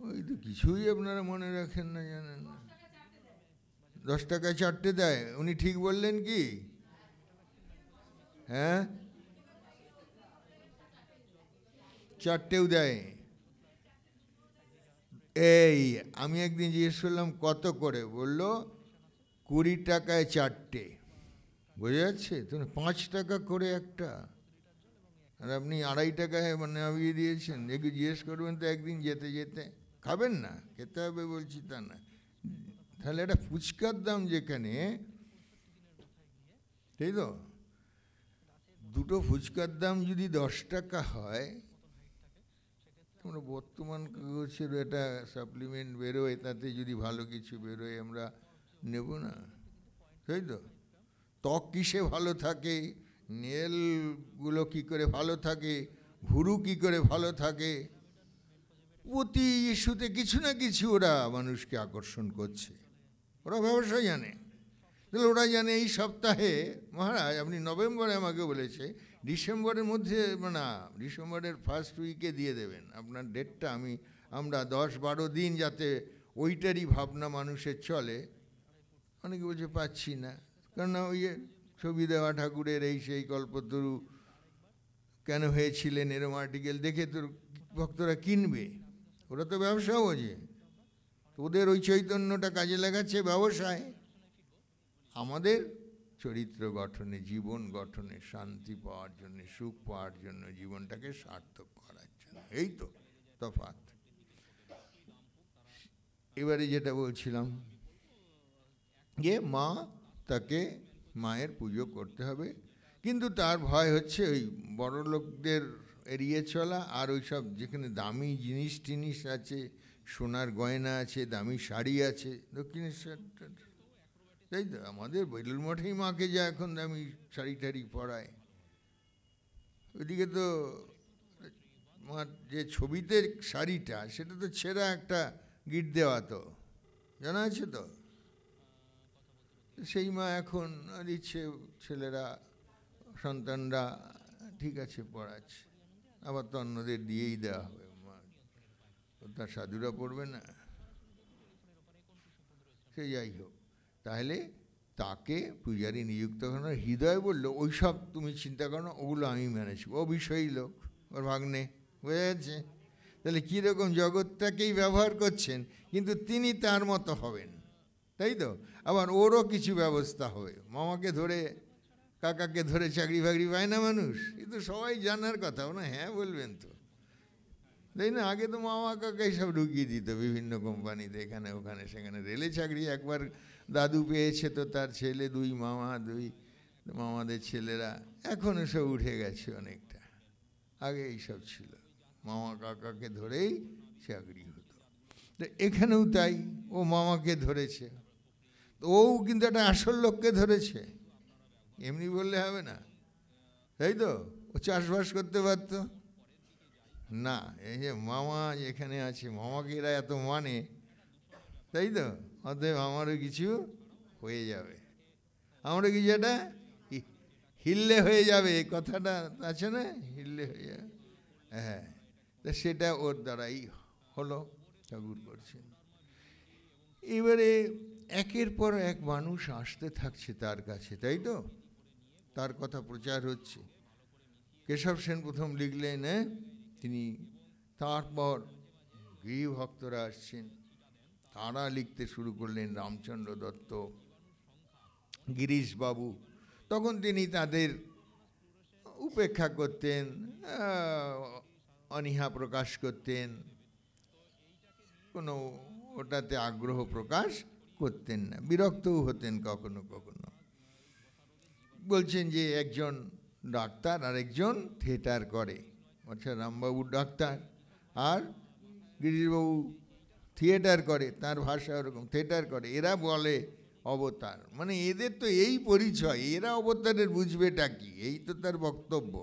ওই তো, কিছুই আপনারা মনে রাখেন না, জানেন না। 10 টাকায় 4টে দেয়, উনি ঠিক বললেন কি? হ্যাঁ, 4টেও দেয়। এই আমি একদিন জিজ্ঞেস করলাম কত করে, বললো 20 টাকায় 4টে, বোঝা যাচ্ছে? তুমি 5 টাকা করে একটা, আর আপনি 2.5 টাকায় নামিয়ে দিয়েছেন। একটু জিজ্ঞেস করবেন তো একদিন যেতে যেতে, খাবেন না, খেতে হবে বলছি তা না। তাহলে একটা ফুচকার দাম যেখানে, তাই তো, 2টো ফুচকার দাম যদি 10 টাকা হয়, আমরা বর্তমান কাগজের একটা সাপ্লিমেন্ট বেরোয়, তাতে যদি ভালো কিছু বেরোয় আমরা নেব না, তাই তো। ত্বক কিসে ভালো থাকে, নেলগুলো কী করে ভালো থাকে, ভুরু কী করে ভালো থাকে, প্রতি ইস্যুতে কিছু না কিছু ওরা মানুষকে আকর্ষণ করছে, ওরা ব্যবসা জানে। তাহলে ওরা জানে এই সপ্তাহে মহারাজ আপনি নভেম্বরে আমাকে বলেছে ডিসেম্বরের মধ্যে, না ডিসেম্বরের ফার্স্ট উইকে দিয়ে দেবেন আপনার ডেটটা, আমরা 10-12 দিন যাতে ওইটারই ভাবনা মানুষের চলে। অনেকে বলছে পাচ্ছি না, কেননা ওই ছবি দেওয়া ঠাকুরের এই সেই কল্পতরু কেন হয়েছিলেন এরম আর্টিকেল দেখে তোর ভক্তরা কিনবে, ওরা তো ব্যবসা বোঝে, ওদের ওই চৈতন্যটা কাজে লাগাচ্ছে ব্যবসায়। আমাদের চরিত্র গঠনে, জীবন গঠনে, শান্তি পাওয়ার জন্য, সুখ পাওয়ার জন্য, জীবনটাকে সার্থক করার জন্য, এই তো তফাৎ। এবারে যেটা বলছিলাম যে মা, তাকে মায়ের পুজো করতে হবে, কিন্তু তার ভয় হচ্ছে ওই বড় লোকদের এড়িয়ে চলা, আর ওই সব যেখানে দামি জিনিস টিনিস আছে, সোনার গয়না আছে, দামি শাড়ি আছে, দক্ষিণেশ্বর তাই তো? আমাদের বেলুর মঠেই মাকে যা এখন দামি শাড়ি টাড়ি পরায়, ওইদিকে তো মার যে ছবিতে শাড়িটা সেটা তো ছেঁড়া একটা গিট দেওয়া, তো জানা আছে তো। সেই মা এখন দিচ্ছে, ছেলেরা সন্তানরা ঠিক আছে পড়াচ্ছে, আবার তো অন্যদের দিয়েই দেওয়া হবে, মা তার সাধুরা পড়বে না। সে যাই হোক, তাহলে তাকে পূজারী নিযুক্ত করানো, হৃদয় বললো ওই সব তুমি চিন্তা করো না, ওগুলো আমি ম্যানেজ করব, ও বিষয়ী লোক, ওর ভাগ্নে, বোঝা যাচ্ছে? তাহলে কীরকম জগৎটাকেই ব্যবহার করছেন, কিন্তু তিনি তার মতো হবেন, তাই তো? আবার ওরও কিছু ব্যবস্থা হবে, মামাকে ধরে কাকাকে ধরে চাকরি বাকরি পায় না মানুষ, এ তো সবাই জানার কথা, না হ্যাঁ বলবেন তো, তাই না? আগে তো মামা কাকাই সব ঢুকিয়ে দিত বিভিন্ন কোম্পানিতে, এখানে ওখানে সেখানে। রেলে চাকরি একবার দাদু পেয়েছে, তো তার ছেলে, দুই মামাদের ছেলেরা, এখন সব উঠে গেছে অনেকটা, আগে এইসব ছিল, মামা কাকাকে ধরেই চাকরি হতো। তো এখানেও তাই, ও মামাকে ধরেছে, তো ও কিন্তু একটা আসল লোককে ধরেছে, এমনি বললে হবে না, তাই তো? ও চাষবাস করতে পারত না, এই যে মামা এখানে আছে, মামাকে এরা এত মানে, তাই তো? অতএব আমারও কিছু হয়ে যাবে, আমারও কিছু একটা হিললে হয়ে যাবে, এই কথাটা আছে না, হিললে হয়ে যাবে, হ্যাঁ। তা সেটা ওর দ্বারাই হলো, ঠাকুর করছেন। এবারে একের পর এক মানুষ আসতে থাকছে তার কাছে, তাই তো? তার কথা প্রচার হচ্ছে। কেশব সেন প্রথম লিখলেন, তিনি, তারপর গৃহভক্তরা আসছেন, তারা লিখতে শুরু করলেন, রামচন্দ্র দত্ত, গিরিশবাবু। তখন তিনি তাদের উপেক্ষা করতেন, অনীহা প্রকাশ করতেন, কোনো ওটাতে আগ্রহ প্রকাশ করতেন না, বিরক্তও হতেন কখনো কখনো। বলছেন যে একজন ডাক্তার আর একজন থিয়েটার করে, আচ্ছা রামবাবু ডাক্তার আর গিরিশবাবু থিয়েটার করে, তার ভাষা ওরকম, থিয়েটার করে। এরা বলে অবতার, মানে এদের তো এই পরিচয়, এরা অবতারের বুঝবেটা কি, এই তো তার বক্তব্য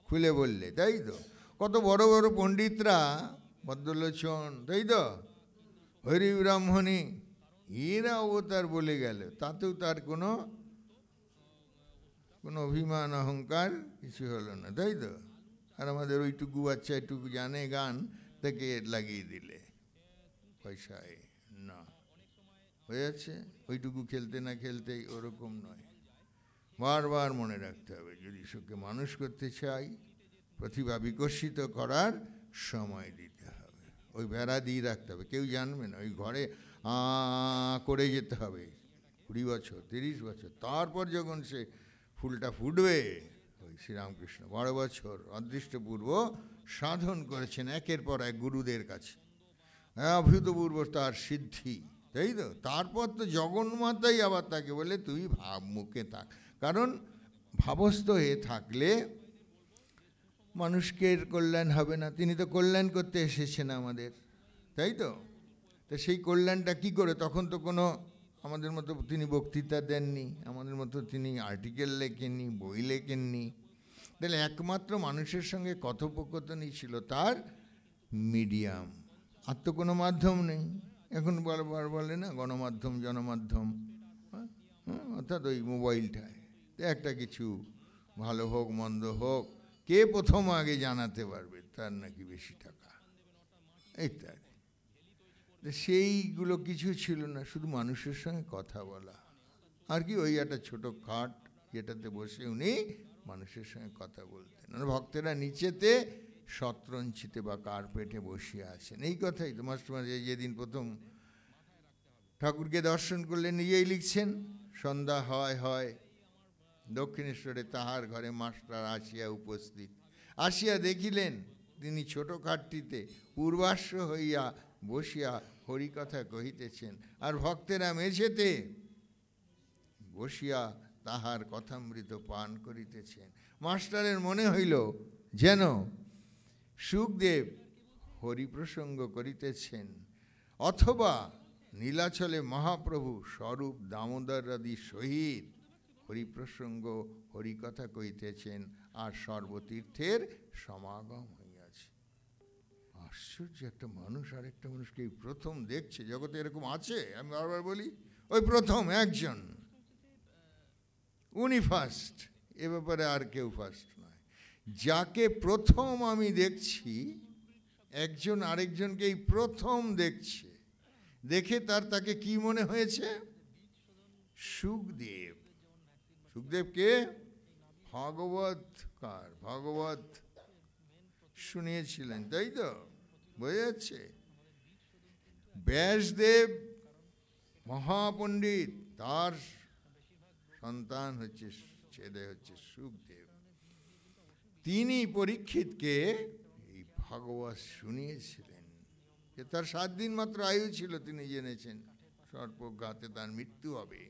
খুলে বললে, তাই তো? কত বড় বড় পণ্ডিতরা, ভদ্রলোচন, তাই তো, হরি ব্রাহ্মণী, এরা অবতার বলে গেল, তাতেও তার কোনো অভিমান অহংকার কিছু হলো না, তাই তো? আর আমাদের ওইটুকু বাচ্চা এটুকু জানে গান, তাকে লাগিয়ে দিলে পয়সায় না হয়ে যাচ্ছে, ওইটুকু খেলতে না খেলতেই, ওরকম নয়। বারবার মনে রাখতে হবে, যদি সুখে মানুষ করতে চাই, প্রতিভা বিকশিত করার সময় দিতে হবে, ওই বেড়া দিয়ে রাখতে হবে, কেউ জানবে না, ওই ঘরে করে যেতে হবে 20 বছর 30 বছর, তারপর যখন সে ফুলটা ফুটবে, ওই শ্রীরামকৃষ্ণ 12 বছর অদৃষ্টপূর্ব সাধন করেছেন একের পর এক গুরুদের কাছে, অভূতপূর্ব তার সিদ্ধি, তাই তো? তারপর তো জগন্মাতাই আবার তাকে বলে তুই ভাব মুখে থাক, কারণ ভাবস্থ হয়ে থাকলে মানুষকে কল্যাণ হবে না, তিনি তো কল্যাণ করতে এসেছেন আমাদের, তাই তো? তো সেই কল্যাণটা কি করে, তখন তো কোনো আমাদের মতো তিনি বক্তৃতা দেননি, আমাদের মতো তিনি আর্টিকেল লেখেননি, বই লেখেননি, তাহলে একমাত্র মানুষের সঙ্গে কথোপকথনই ছিল তার মিডিয়াম, আর তো কোনো মাধ্যম নেই। এখন বারবার বলে না গণমাধ্যম জনমাধ্যম, অর্থাৎ ওই মোবাইলটায় একটা কিছু ভালো হোক মন্দ হোক, কে প্রথম আগে জানাতে পারবে তার নাকি বেশি টাকা, ইত্যাদি। সেইগুলো কিছু ছিল না, শুধু মানুষের সঙ্গে কথা বলা, আর কি ওই একটা ছোটো খাট যেটাতে বসে উনি মানুষের সঙ্গে কথা বলতেন, আর ভক্তেরা নিচেতে শতরঞ্চিতে বা কার্পেটে বসিয়ে আছেন, এই কথাই তো। মাস্টার যেদিন প্রথম ঠাকুরকে দর্শন করলেন, নিজেই লিখছেন, সন্ধ্যা হয় দক্ষিণেশ্বরে তাহার ঘরে মাস্টার আসিয়া উপস্থিত, আসিয়া দেখিলেন তিনি ছোট খাটটিতে পূর্বাশ্ব হইয়া বসিয়া হরিকথা কহিতেছেন, আর ভক্তেরা মেঝেতে বসিয়া তাহার কথামৃত পান করিতেছেন। মাস্টারের মনে হইল যেন সুখদেব হরিপ্রসঙ্গ করিতেছেন, অথবা নীলাচলে মহাপ্রভু স্বরূপ দামোদর আদি সহিত হরিপ্রসঙ্গ হরিকথা কইতেছেন, আর সর্বতীর্থের সমাগম হইয়াছে। আশ্চর্য, একটা মানুষ আর একটা মানুষকে এই প্রথম দেখছে। জগতে এরকম আছে, আমি বারবার বলি, ওই প্রথম একজন, উনি ফার্স্ট, এ ব্যাপারে আর কেউ ফার্স্ট নয়। যাকে প্রথম আমি দেখছি, একজন আরেকজনকে এই প্রথম দেখছে, দেখে তাকে কি মনে হয়েছে? সুখদেব। সুখদেবকে ভাগবত শুনিয়েছিলেন, তাই তো? বোঝা যাচ্ছে? ব্যাসদেব মহাপণ্ডিত, তার সন্তান হচ্ছে, ছেলে হচ্ছে সুখদেব। তিনি পরীক্ষিতকে এই ভাগবত শুনিয়েছিলেন। যে তার 7 দিন মাত্র আয়ু ছিল, তিনি জেনেছেন সর্পঘাতে তার মৃত্যু হবে।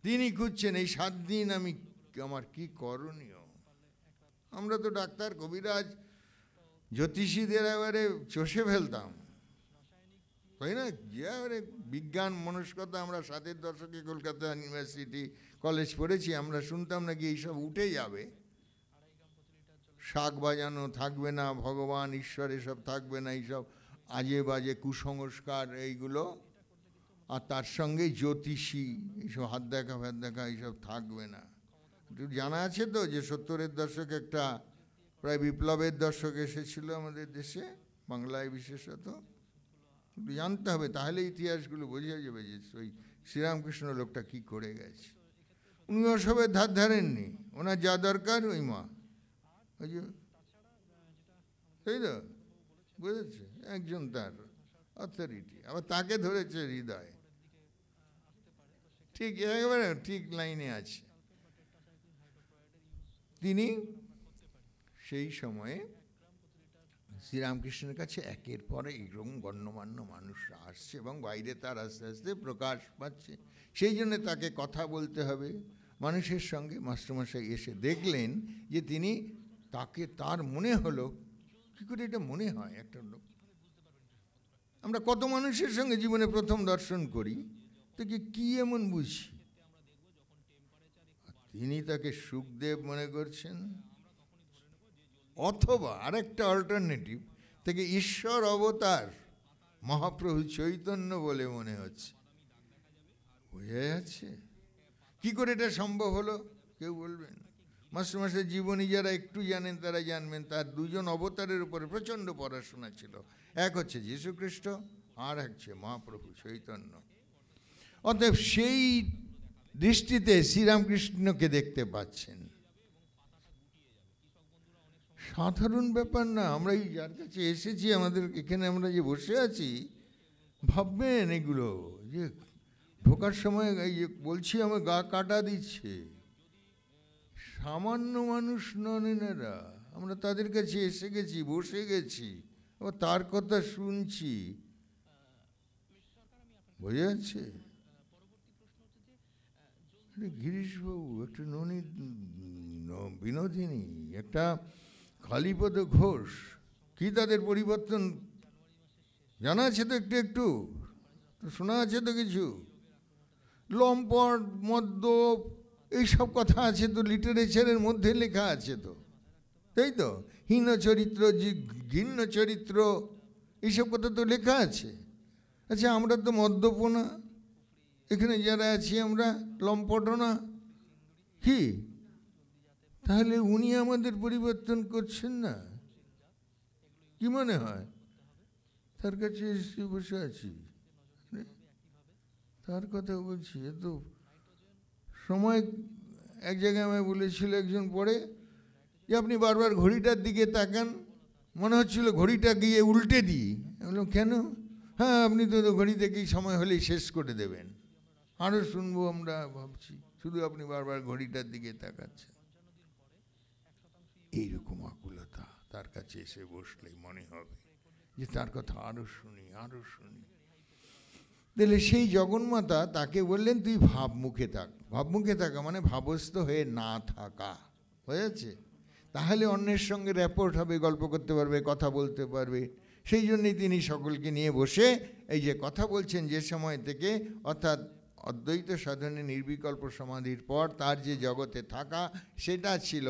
তিনি খুঁজছেন এই 7 দিন আমার কি করণীয়। আমরা তো ডাক্তার, কবিরাজ, জ্যোতিষীদের এবারে চষে ফেলতাম, তাই না? যে বিজ্ঞান মনস্কতা, আমরা 7-এর দশকে কলকাতা ইউনিভার্সিটি কলেজ পড়েছি, আমরা শুনতাম নাকি এইসব উঠে যাবে, শাক বাজানো থাকবে না, ভগবান ঈশ্বর এসব থাকবে না, এইসব আজে বাজে কুসংস্কার এইগুলো, আর তার সঙ্গে জ্যোতিষী এইসব হাত দেখা এইসব থাকবে না। একটু জানা আছে তো যে 70-এর দশকে একটা প্রায় বিপ্লবের দশক এসেছিল আমাদের দেশে, বাংলায় বিশেষত। জানতে হবে, তাহলে ইতিহাসগুলো বোঝা যাবে যে ওই শ্রীরামকৃষ্ণ লোকটা কি করে গেছে। উনি ওসবের ধার ধারেননি, ওনার যা দরকার ওই মা, ওই যে, তাই তো? বুঝেছে? একজন তার অথরিটি, আবার তাকে ধরেছে হৃদয়, ঠিক একেবারে ঠিক লাইনে আছে। তিনি সেই সময়ে শ্রীরামকৃষ্ণের কাছে একের পরে এরকম গণ্যমান্য মানুষরা আসছে এবং বাইরে তার আস্তে আস্তে প্রকাশ পাচ্ছে। সেই জন্য তাকে কথা বলতে হবে মানুষের সঙ্গে। মাস্টারমশাই এসে দেখলেন যে তিনি, তার মনে হলো, কী করে এটা মনে হয় একটা লোক, আমরা কত মানুষের সঙ্গে জীবনে প্রথম দর্শন করি, তাকে কি এমন বুঝি? তিনি তাকে সুখদেব মনে করছেন, অথবা আরেকটা অল্টারনেটিভ, থেকে ঈশ্বর অবতার মহাপ্রভু চৈতন্য বলে মনে হচ্ছে। বোঝা যাচ্ছে? কি করে এটা সম্ভব হলো কেউ বলবেন? মাস্টারমশাই জীবনী যারা একটু জানেন তারা জানবেন, তার 2জন অবতারের উপরে প্রচণ্ড পড়াশোনা ছিল। এক হচ্ছে যীশুখ্রিস্ট, আর হচ্ছে মহাপ্রভু চৈতন্য। অতএব সেই দৃষ্টিতে শ্রীরামকৃষ্ণকে দেখতে পাচ্ছেন। সাধারণ ব্যাপার না। আমরা এই যার কাছে এসেছি, আমাদের এখানে আমরা যে বসে আছি, ভাববেন এগুলো যে ঢোকার সময় এই যে বলছি, আমার গা কাটা দিচ্ছে। সামান্য মানুষ নন এনারা, আমরা তাদের কাছে এসে গেছি, বসে গেছি, আবার তার কথা শুনছি। বোঝা যাচ্ছে? গিরিশবাবু, একটা বিনোদিনী, একটা কালীপদ ঘোষ, কি তাদের পরিবর্তন জানা আছে তো? একটু একটু শোনা আছে তো কিছু? লম্পট, মদ্যপ, এইসব কথা আছে তো, লিটারেচারের মধ্যে লেখা আছে তো, তাই তো? হীন চরিত্র, ঘৃণ্য চরিত্র, এইসব কথা তো লেখা আছে। আচ্ছা, আমরা তো মদ্যপ না, এখানে যারা আছি আমরা লম্পটও না, কি? তাহলে উনি আমাদের পরিবর্তন করছেন না? কি মনে হয়? তার কাছে এসে বসে আছি, তার কথা বলছি। এত সময় এক জায়গায় আমায় বলেছিল একজন পড়ে যে আপনি বারবার ঘড়িটার দিকে তাকান, মনে হচ্ছিল ঘড়িটা গিয়ে উল্টে দিই। আমি বললাম কেন? হ্যাঁ, আপনি তো ঘড়ি থেকেই সময় হলেই শেষ করে দেবেন, আরও শুনবো আমরা ভাবছি, শুধু আপনি বারবার ঘড়িটার দিকে তাকাচ্ছেন। এইরকম আকুলতা তার কাছে এসে বসলেই মনে হবে যে তার কথা আরও শুনি, আরও শুনি। তাহলে সেই জগন্মাতা তাকে বললেন, তুই ভাবমুখে থাক। ভাবমুখে থাকা মানে ভাবস্থ হয়ে না থাকা, হয়েছে? তাহলে অন্যের সঙ্গে র্যাপোর্ট হবে, গল্প করতে পারবে, কথা বলতে পারবে, সেই জন্যই তিনি সকলকে নিয়ে বসে এই যে কথা বলছেন, যে সময় থেকে অর্থাৎ অদ্বৈত সাধনে নির্বিকল্প সমাধির পর তার যে জগতে থাকা সেটা ছিল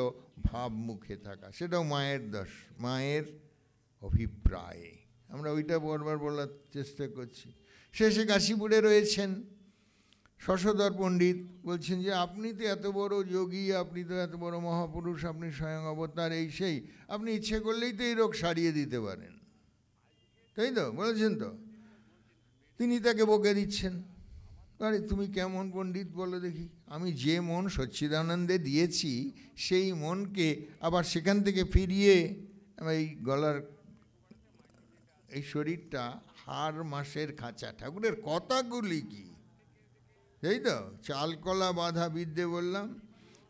ভাবমুখে থাকা, সেটাও মায়ের মায়ের অভিপ্রায়ে। আমরা ওইটা বারবার বলার চেষ্টা করছি। শেষে কাশীপুরে রয়েছেন শশধর পণ্ডিত, বলছেন যে আপনি তো এত বড় যোগী, আপনি তো এত বড় মহাপুরুষ, আপনি স্বয়ং অবতার, এই সেই, আপনি ইচ্ছে করলেই তো এই রোগ সারিয়ে দিতে পারেন, তাই তো বলেছেন তো? তিনি তাকে বকে দিচ্ছেন, আরে তুমি কেমন পণ্ডিত বলো দেখি, আমি যে মন সচ্চিদানন্দে দিয়েছি সেই মনকে আবার সেখান থেকে ফিরিয়ে এই গলার এই শরীরটা হাড় মাসের খাঁচা। ঠাকুরের কথাগুলি কি, তাই তো? চালকলা বাধা বিদ্যে বললাম।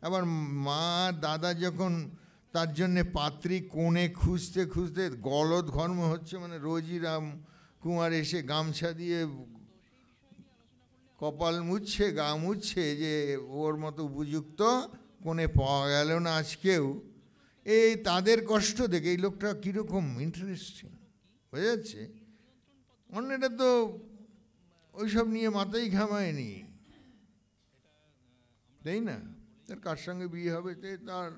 আবার মা দাদা যখন তার জন্যে পাত্রী কোণে খুঁজতে খুঁজতে গলদ ঘর্ম হচ্ছে, মানে রোজই রাম কুমার এসে গামছা দিয়ে কপাল মুছছে, গা মুছছে, যে ওর মতো উপযুক্ত কোণে পাওয়া গেল না আজকেও। এই তাদের কষ্ট দেখে এই লোকটা কীরকম ইন্টারেস্টিং, বোঝা যাচ্ছে? অন্যটা তো ওইসব নিয়ে মাথায় ঘামায়নি, তাই না? তার কার সঙ্গে বিয়ে হবে? তার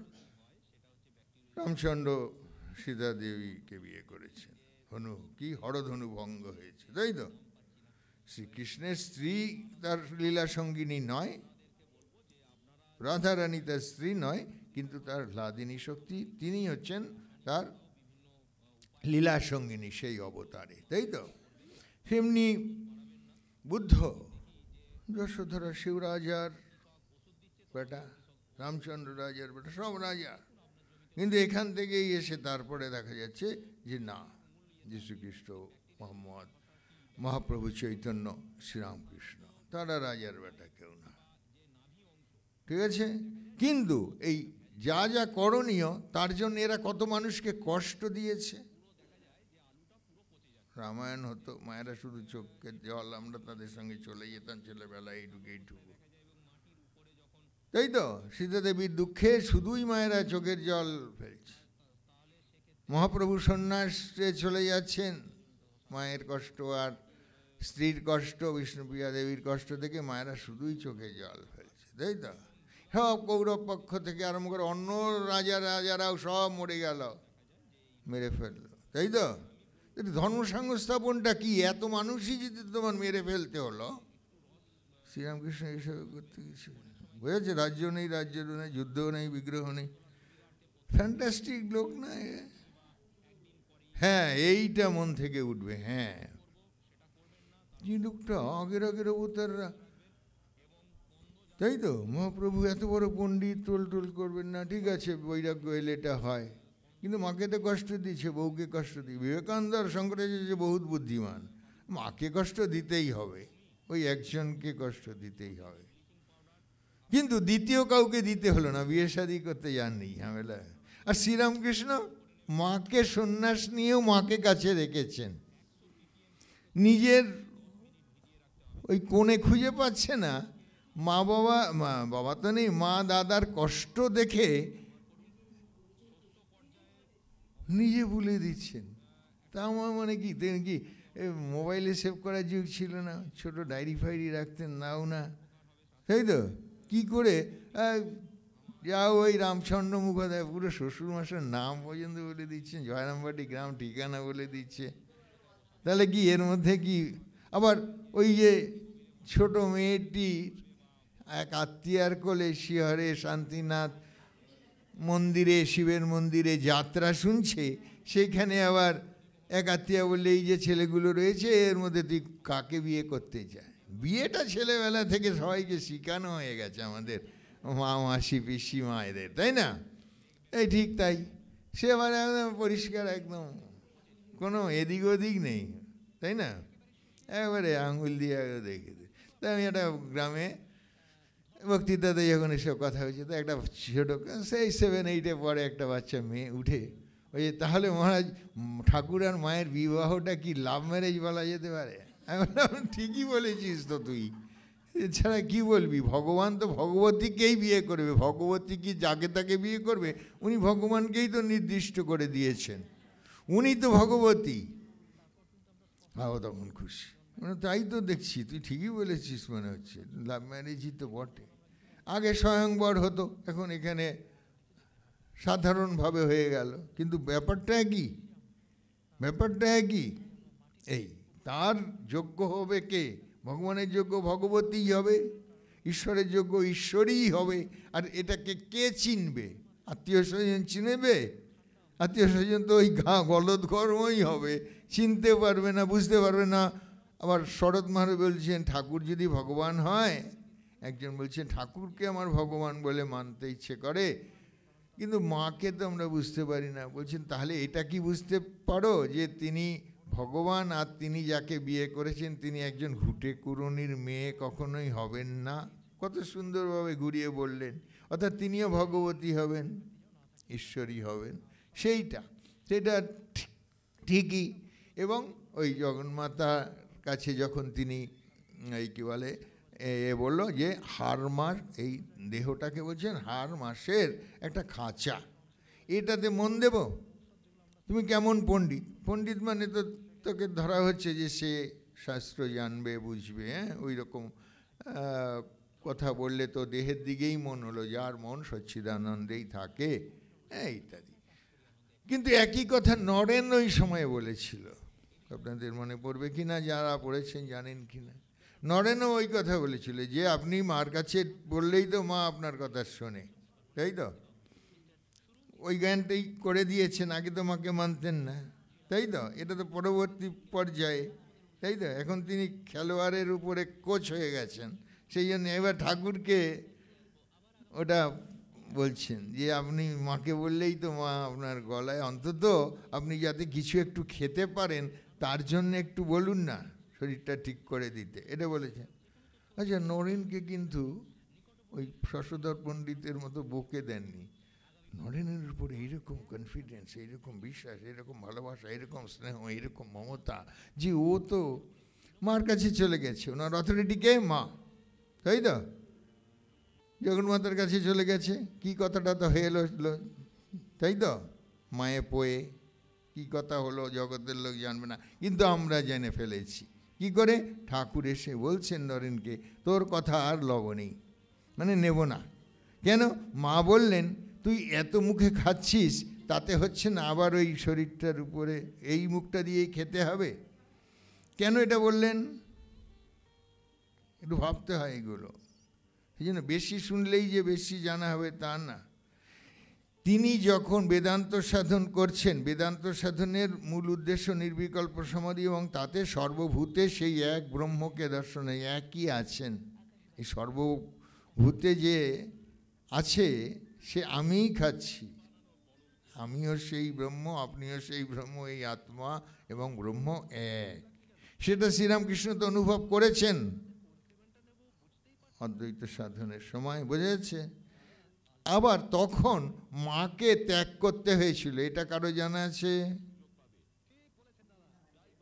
রামচন্দ্র সীতা দেবীকে বিয়ে করেছেন, হনু কি হরধনু ভঙ্গ হয়েছে, তাই তো? শ্রীকৃষ্ণের স্ত্রী তার লীলা সঙ্গিনী নয়, রাধারানী তার স্ত্রী নয়, কিন্তু তার হ্লাদিনী শক্তি তিনি হচ্ছেন তার লীলা সঙ্গিনী সেই অবতারে, তাই তো? তেমনি বুদ্ধ যশোধরা শিবরাজার বেটা, রামচন্দ্র রাজার বেটা, সব রাজা, কিন্তু এখান থেকেই এসে তারপরে দেখা যাচ্ছে যে না, যীশুখ্রিস্ট, মোহাম্মদ, মহাপ্রভু চৈতন্য, শ্রীরামকৃষ্ণ, তারা রাজার বেটা কেউ না, ঠিক আছে? কিন্তু এই যা যা করণীয় তার জন্য এরা কত মানুষকে কষ্ট দিয়েছে। রামায়ণ হতো, মায়েরা শুধু চোখের জল, আমরা তাদের সঙ্গে চলে যেতাম ছেলেবেলায় এইটুকু, তাই তো? সীতা দেবীর দুঃখে শুধুই মায়েরা চোখের জল ফেলছে। মহাপ্রভু সন্ন্যাসে চলে যাচ্ছেন, মায়ের কষ্ট আর স্ত্রীর কষ্ট, বিষ্ণুপ্রিয়া দেবীর কষ্ট থেকে মায়েরা শুধুই চোখে জল ফেলছে, তাই তো? সব কৌরব পক্ষ থেকে আরম্ভ করে অন্য রাজারাও সব মরে গেল, মেরে ফেললো, তাই তো? ধর্ম সংস্থাপনটা কি? এত মানুষই যদি তোমার মেরে ফেলতে হলো, শ্রীরামকৃষ্ণ এইসব করতে গেছে, বুঝেছে? রাজ্য নেই, রাজ্য নেই, যুদ্ধও নেই, বিগ্রহ নেই, ফ্যান্টাস্টিক লোক না? হ্যাঁ, এইটা মন থেকে উঠবে। হ্যাঁ, যে লোকটা আগের অবতাররা, তাই তো? মহাপ্রভু এত বড় পণ্ডিত, টোল করবেন না, ঠিক আছে, বৈরাগ্য এলে এটা হয়, কিন্তু মাকে তো কষ্ট দিচ্ছে, বউকে কষ্ট দিই। বিবেকানন্দ আর শঙ্করাচার্য বহুত বুদ্ধিমান, মাকে কষ্ট দিতেই হবে, ওই একজনকে কষ্ট দিতেই হবে, কিন্তু দ্বিতীয় কাউকে দিতে হলো না, বিয়ে শাদী করতে যাননি ঝামেলা। আর শ্রীরামকৃষ্ণ মাকে সন্ন্যাস নিয়েও মাকে কাছে রেখেছেন, নিজের ওই কোণে খুঁজে পাচ্ছে না, বাবা তো নেই, মা দাদার কষ্ট দেখে নিজে ভুলে দিচ্ছেন। তা আমার মানে কি, কি মোবাইলে সেভ করার যুগ ছিল না, ছোট ডায়েরি ফাইরি রাখতেন, নাও না, তাই তো? কি করে যাও, ওই রামচন্দ্র মুখোপাধ্যায় পুরো শ্বশুরমশার নাম পর্যন্ত বলে দিচ্ছেন, জয়রামবাটি গ্রাম ঠিকানা বলে দিচ্ছে, তাহলে কি এর মধ্যে কি? আবার ওই যে ছোট মেয়েটির এক আত্মীয়ার কোলে শিহরে শান্তিনাথ মন্দিরে, শিবের মন্দিরে যাত্রা শুনছে, সেইখানে আবার এক আত্মীয়া বললে এই যে ছেলেগুলো রয়েছে এর মধ্যে তুই কাকে বিয়ে করতে চায়? বিয়েটা ছেলেবেলা থেকে সবাইকে শেখানো হয়ে গেছে আমাদের মা, মাসি, পিসি মায়েদের, তাই না? এই ঠিক তাই, সে আবার একদম পরিষ্কার, একদম কোনো এদিক ওদিক নেই, তাই না? একবারে আঙুল দিয়ে দেখে দিই। তাই আমি একটা গ্রামে বক্তৃতাতে যখন এসব কথা হয়েছে, তো একটা ছোটো সেই 7-8 পরে একটা বাচ্চা মেয়ে উঠে, ওই তাহলে মহারাজ ঠাকুর আর মায়ের বিবাহটা কি লাভ ম্যারেজ বলা যেতে পারে? আমি বললাম ঠিকই বলেছিস তো তুই, এছাড়া কি বলবি? ভগবান তো ভগবতীকেই বিয়ে করবে, ভগবতী কি যাকে তাকে বিয়ে করবে? উনি ভগবানকেই তো নির্দিষ্ট করে দিয়েছেন, উনি তো ভগবতী, বাবা তখন খুশি, মানে তাই তো দেখছি, তুই ঠিকই বলেছিস, মনে হচ্ছে লাভ ম্যারেজই তো বটে। আগে স্বয়ংবর হতো, এখন এখানে সাধারণভাবে হয়ে গেল, কিন্তু ব্যাপারটা একই, ব্যাপারটা একই। এই তার যোগ্য হবে কে? ভগবানের যোগ্য ভগবতীই হবে, ঈশ্বরের যোগ্য ঈশ্বরই হবে। আর এটাকে কে চিনবে? আত্মীয় স্বজন চিনবে? আত্মীয় স্বজন তো ওই গলদ কর্মই হবে, চিনতে পারবে না, বুঝতে পারবে না। আবার শরৎ মহারাজ বলছেন ঠাকুর যদি ভগবান হয়, একজন বলছেন ঠাকুরকে আমার ভগবান বলে মানতে ইচ্ছে করে, কিন্তু মাকে তো আমরা বুঝতে পারি না। বলছেন তাহলে এটা কি বুঝতে পারো যে তিনি ভগবান, আর তিনি যাকে বিয়ে করেছেন তিনি একজন ঘুটে কুড়ুনির মেয়ে কখনোই হবেন না। কত সুন্দরভাবে ঘুরিয়ে বললেন। অর্থাৎ তিনিও ভগবতী হবেন, ঈশ্বরী হবেন, সেটা ঠিকই। এবং ওই জগন্মাতার কাছে যখন তিনি এই কী বলে বলল যে হার মাস, এই দেহটাকে বলছেন হার মাসের একটা খাঁচা, এটাতে মন দেব? তুমি কেমন পণ্ডিত? পণ্ডিত মানে তো তোকে ধরা হচ্ছে যে সে শাস্ত্র জানবে, বুঝবে, হ্যাঁ, ওই রকম কথা বললে তো দেহের দিকেই মন হলো, যার মন সচ্চিদানন্দেই থাকে, হ্যাঁ, ইত্যাদি। কিন্তু একই কথা নরেন ওই সময়ে বলেছিল, আপনাদের মনে পড়বে কি না, যারা পড়েছেন জানেন কি না। নরেনও ওই কথা বলেছিল যে আপনি মার কাছে বললেই তো মা আপনার কথা শোনে, তাই তো? ওই জ্ঞানটাই করে দিয়েছেন, আগে তো মাকে মানতেন না, তাই তো? এটা তো পরবর্তী পর্যায়ে, তাই তো? এখন তিনি খেলোয়াড়ের উপরে কোচ হয়ে গেছেন, সেই জন্য এবার ঠাকুরকে ওটা বলছেন যে আপনি মাকে বললেই তো মা আপনার গলায়, অন্তত আপনি যাতে কিছু একটু খেতে পারেন তার জন্য একটু বলুন না, শরীরটা ঠিক করে দিতে, এটা বলেছেন। আচ্ছা, নরেনকে কিন্তু ওই শশধর পণ্ডিতের মতো বকে দেননি। নরেনের উপরে এইরকম কনফিডেন্স, এইরকম বিশ্বাস, এরকম ভালোবাসা, এরকম স্নেহ, এরকম মমতা, যে ও তো মার কাছে চলে গেছে, ওনার অথরিটিকে মা, তাই তো? জগন্মাতার কাছে চলে গেছে, কি কথাটা তো হয়ে এলো, তাই তো? মায়ে পোয়ে কি কথা হলো জগতের লোক জানবে না, কিন্তু আমরা জেনে ফেলেছি। কি করে? ঠাকুর এসে বলছেন নরেনকে তোর কথা আর লব নেই, মানে নেব না। কেন? মা বললেন তুই এত মুখে খাচ্ছিস, তাতে হচ্ছে না আবার ওই শরীরটার উপরে এই মুখটা দিয়েই খেতে হবে। কেন এটা বললেন? একটু ভাবতে হয় এগুলো। সেই জন্য বেশি শুনলেই যে বেশি জানা হবে তা না। তিনি যখন বেদান্ত সাধন করছেন, বেদান্ত সাধনের মূল উদ্দেশ্য নির্বিকল্প সমাধি, এবং তাতে সর্বভূতে সেই এক ব্রহ্মকে দর্শনে একই আছেন। এই সর্বভূতে যে আছে সে আমিই খাচ্ছি, আমিও সেই ব্রহ্ম, আপনিও সেই ব্রহ্ম, এই আত্মা এবং ব্রহ্ম এক। সেটা শ্রীরামকৃষ্ণ তো অনুভব করেছেন অদ্বৈত সাধনের সময়, বোঝা যাচ্ছে। আবার তখন মাকে ত্যাগ করতে হয়েছিল, এটা কারো জানা আছে?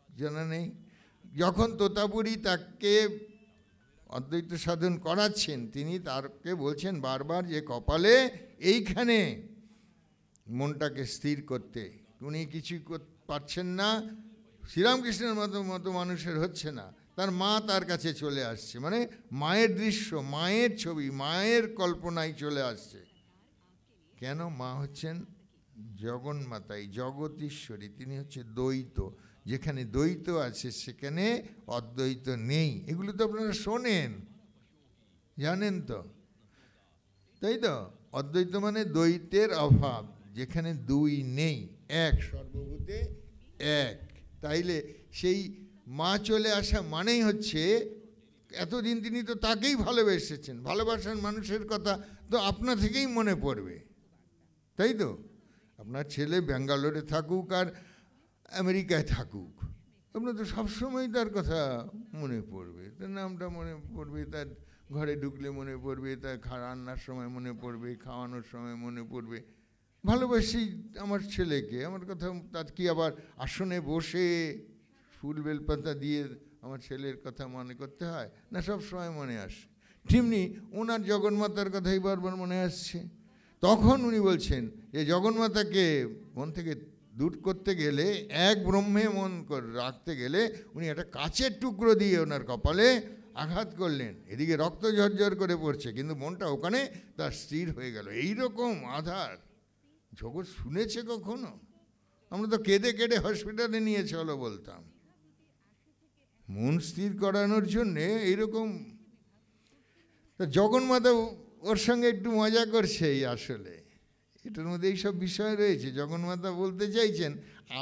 জানা নেই? যখন তোতাপুরী তাকে অদ্বৈত সাধন করাচ্ছেন, তিনি তারকে বলছেন বারবার যে কপালে এইখানে মনটাকে স্থির করতে, উনি কিছুই পারছেন না, শ্রীরামকৃষ্ণের মতো মানুষের হচ্ছে না। তার মা তার কাছে চলে আসছে, মানে মায়ের দৃশ্য, মায়ের ছবি, মায়ের কল্পনায় চলে আসছে। কেন? মা হচ্ছেন জগন্মাতাই, জগতীশ্বরী, তিনি হচ্ছে দ্বৈত। যেখানে দ্বৈত আছে সেখানে অদ্বৈত নেই। এগুলো তো আপনারা শোনেন, জানেন তো, তাই তো? অদ্বৈত মানে দ্বৈতের অভাব, যেখানে দুই নেই, এক, সর্বভূতে এক। তাইলে সেই মা চলে আসা মানেই হচ্ছে এতদিন তিনি তো তাকেই ভালোবেসেছেন, ভালোবাসার মানুষের কথা তো আপনা থেকেই মনে পড়বে, তাই তো? আপনার ছেলে ব্যাঙ্গালোরে থাকুক আর আমেরিকায় থাকুক, আপনার তো সবসময় তার কথা মনে পড়বে, তার নামটা মনে পড়বে, তার ঘরে ঢুকলে মনে পড়বে, তার রান্নার সময় মনে পড়বে, খাওয়ানোর সময় মনে পড়বে। ভালোবাসি আমার ছেলেকে, আমার কথা, তার কি আবার আসনে বসে ফুল বেলপাতা দিয়ে আমার ছেলের কথা মনে করতে হয় না? সব সময় মনে আসে। তেমনি ওনার জগন্মাতার কথাই বারবার মনে আসছে। তখন উনি বলছেন যে জগন্মাতাকে মন থেকে দূর করতে গেলে, এক ব্রহ্মে মন রাখতে গেলে উনি একটা কাচের টুকরো দিয়ে ওনার কপালে আঘাত করলেন। এদিকে রক্ত ঝরঝর করে পড়ছে, কিন্তু মনটা ওখানে তার স্থির হয়ে গেল। এইরকম আধার জগৎ শুনেছে কখনো? আমরা তো কেঁদে কেটে হসপিটালে নিয়ে চলো বলতাম। মন স্থির করানোর জন্যে এইরকম। তা জগন্মাতা ওর সঙ্গে একটু মজা করছে। এই আসলে এটার মধ্যে এইসব বিষয় রয়েছে। জগন্মাতা বলতে চাইছেন,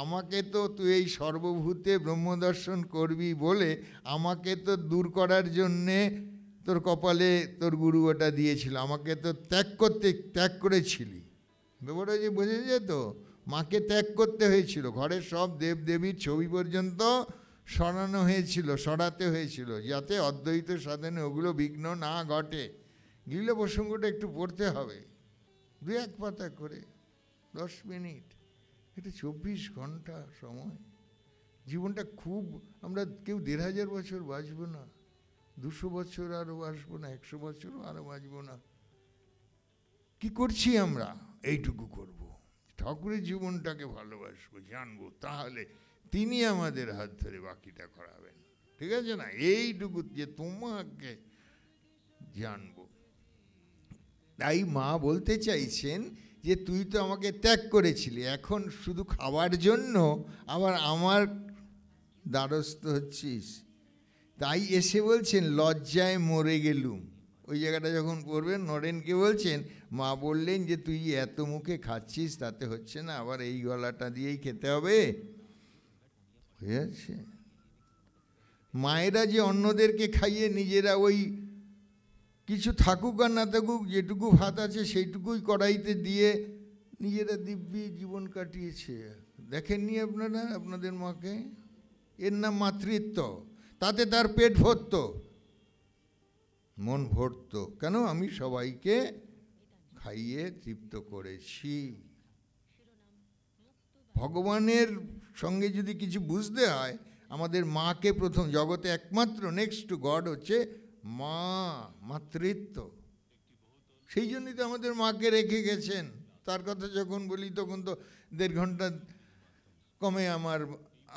আমাকে তো তুই এই সর্বভূতে ব্রহ্মদর্শন করবি বলে আমাকে তো দূর করার জন্যে তোর কপালে তোর গুরু ওটা দিয়েছিল, আমাকে তো ত্যাগ করেছিলি। ব্যাপারটা যে বোঝা যেত, মাকে ত্যাগ করতে হয়েছিল। ঘরের সব দেবদেবীর ছবি পর্যন্ত সরাতে হয়েছিল, যাতে অদ্বৈত সাধনে ওগুলো বিঘ্ন না ঘটে। লীল প্রসঙ্গটা একটু পড়তে হবে, 2-1 পাতা করে, 10 মিনিট, এটা 24 ঘন্টা সময়। জীবনটা খুব, আমরা কেউ 1500 বছর বাঁচবো না, 200 বছর আরও বাঁচবো না, 100 বছরও আরও বাঁচবো না। কি করছি আমরা? এইটুকু করব, ঠাকুরের জীবনটাকে ভালোবাসবো, জানবো, তাহলে তিনি আমাদের হাত ধরে বাকিটা করাবেন। ঠিক আছে না? এইটুকু যে তোমাকে জানবো। তাই মা বলতে চাইছেন যে তুই তো আমাকে ত্যাগ করেছিলি, এখন শুধু খাওয়ার জন্য আবার আমার দ্বারস্থ হচ্ছিস। তাই এসে বলছেন, লজ্জায় মরে গেলুম। ওই জায়গাটা যখন পড়বেন, নরেনকে বলছেন, মা বললেন যে তুই এত মুখে খাচ্ছিস, তাতে হচ্ছে না, আবার এই গলাটা দিয়েই খেতে হবে। বুঝেছে? মায়েরা যে অন্যদেরকে খাইয়ে নিজেরা ওই কিছু থাকুক আর না থাকুক, যেটুকু ভাত আছে সেইটুকুই কড়াইতে দিয়ে নিজেরা দিব্যি জীবন কাটিয়েছে। দেখেননি আপনারা আপনাদের মাকে? এর নাম মাতৃত্ব। তাতে তার পেট ভরত, মন ভরত। কেন? আমি সবাইকে খাইয়ে তৃপ্ত করেছি। ভগবানের সঙ্গে যদি কিছু বুঝতে হয়, আমাদের মাকে প্রথম, জগতে একমাত্র নেক্সট টু গড হচ্ছে মা, মাতৃত্ব। সেই জন্যই তো আমাদের মাকে রেখে গেছেন। তার কথা যখন বলি তখন তো 1.5 ঘন্টা কমে আমার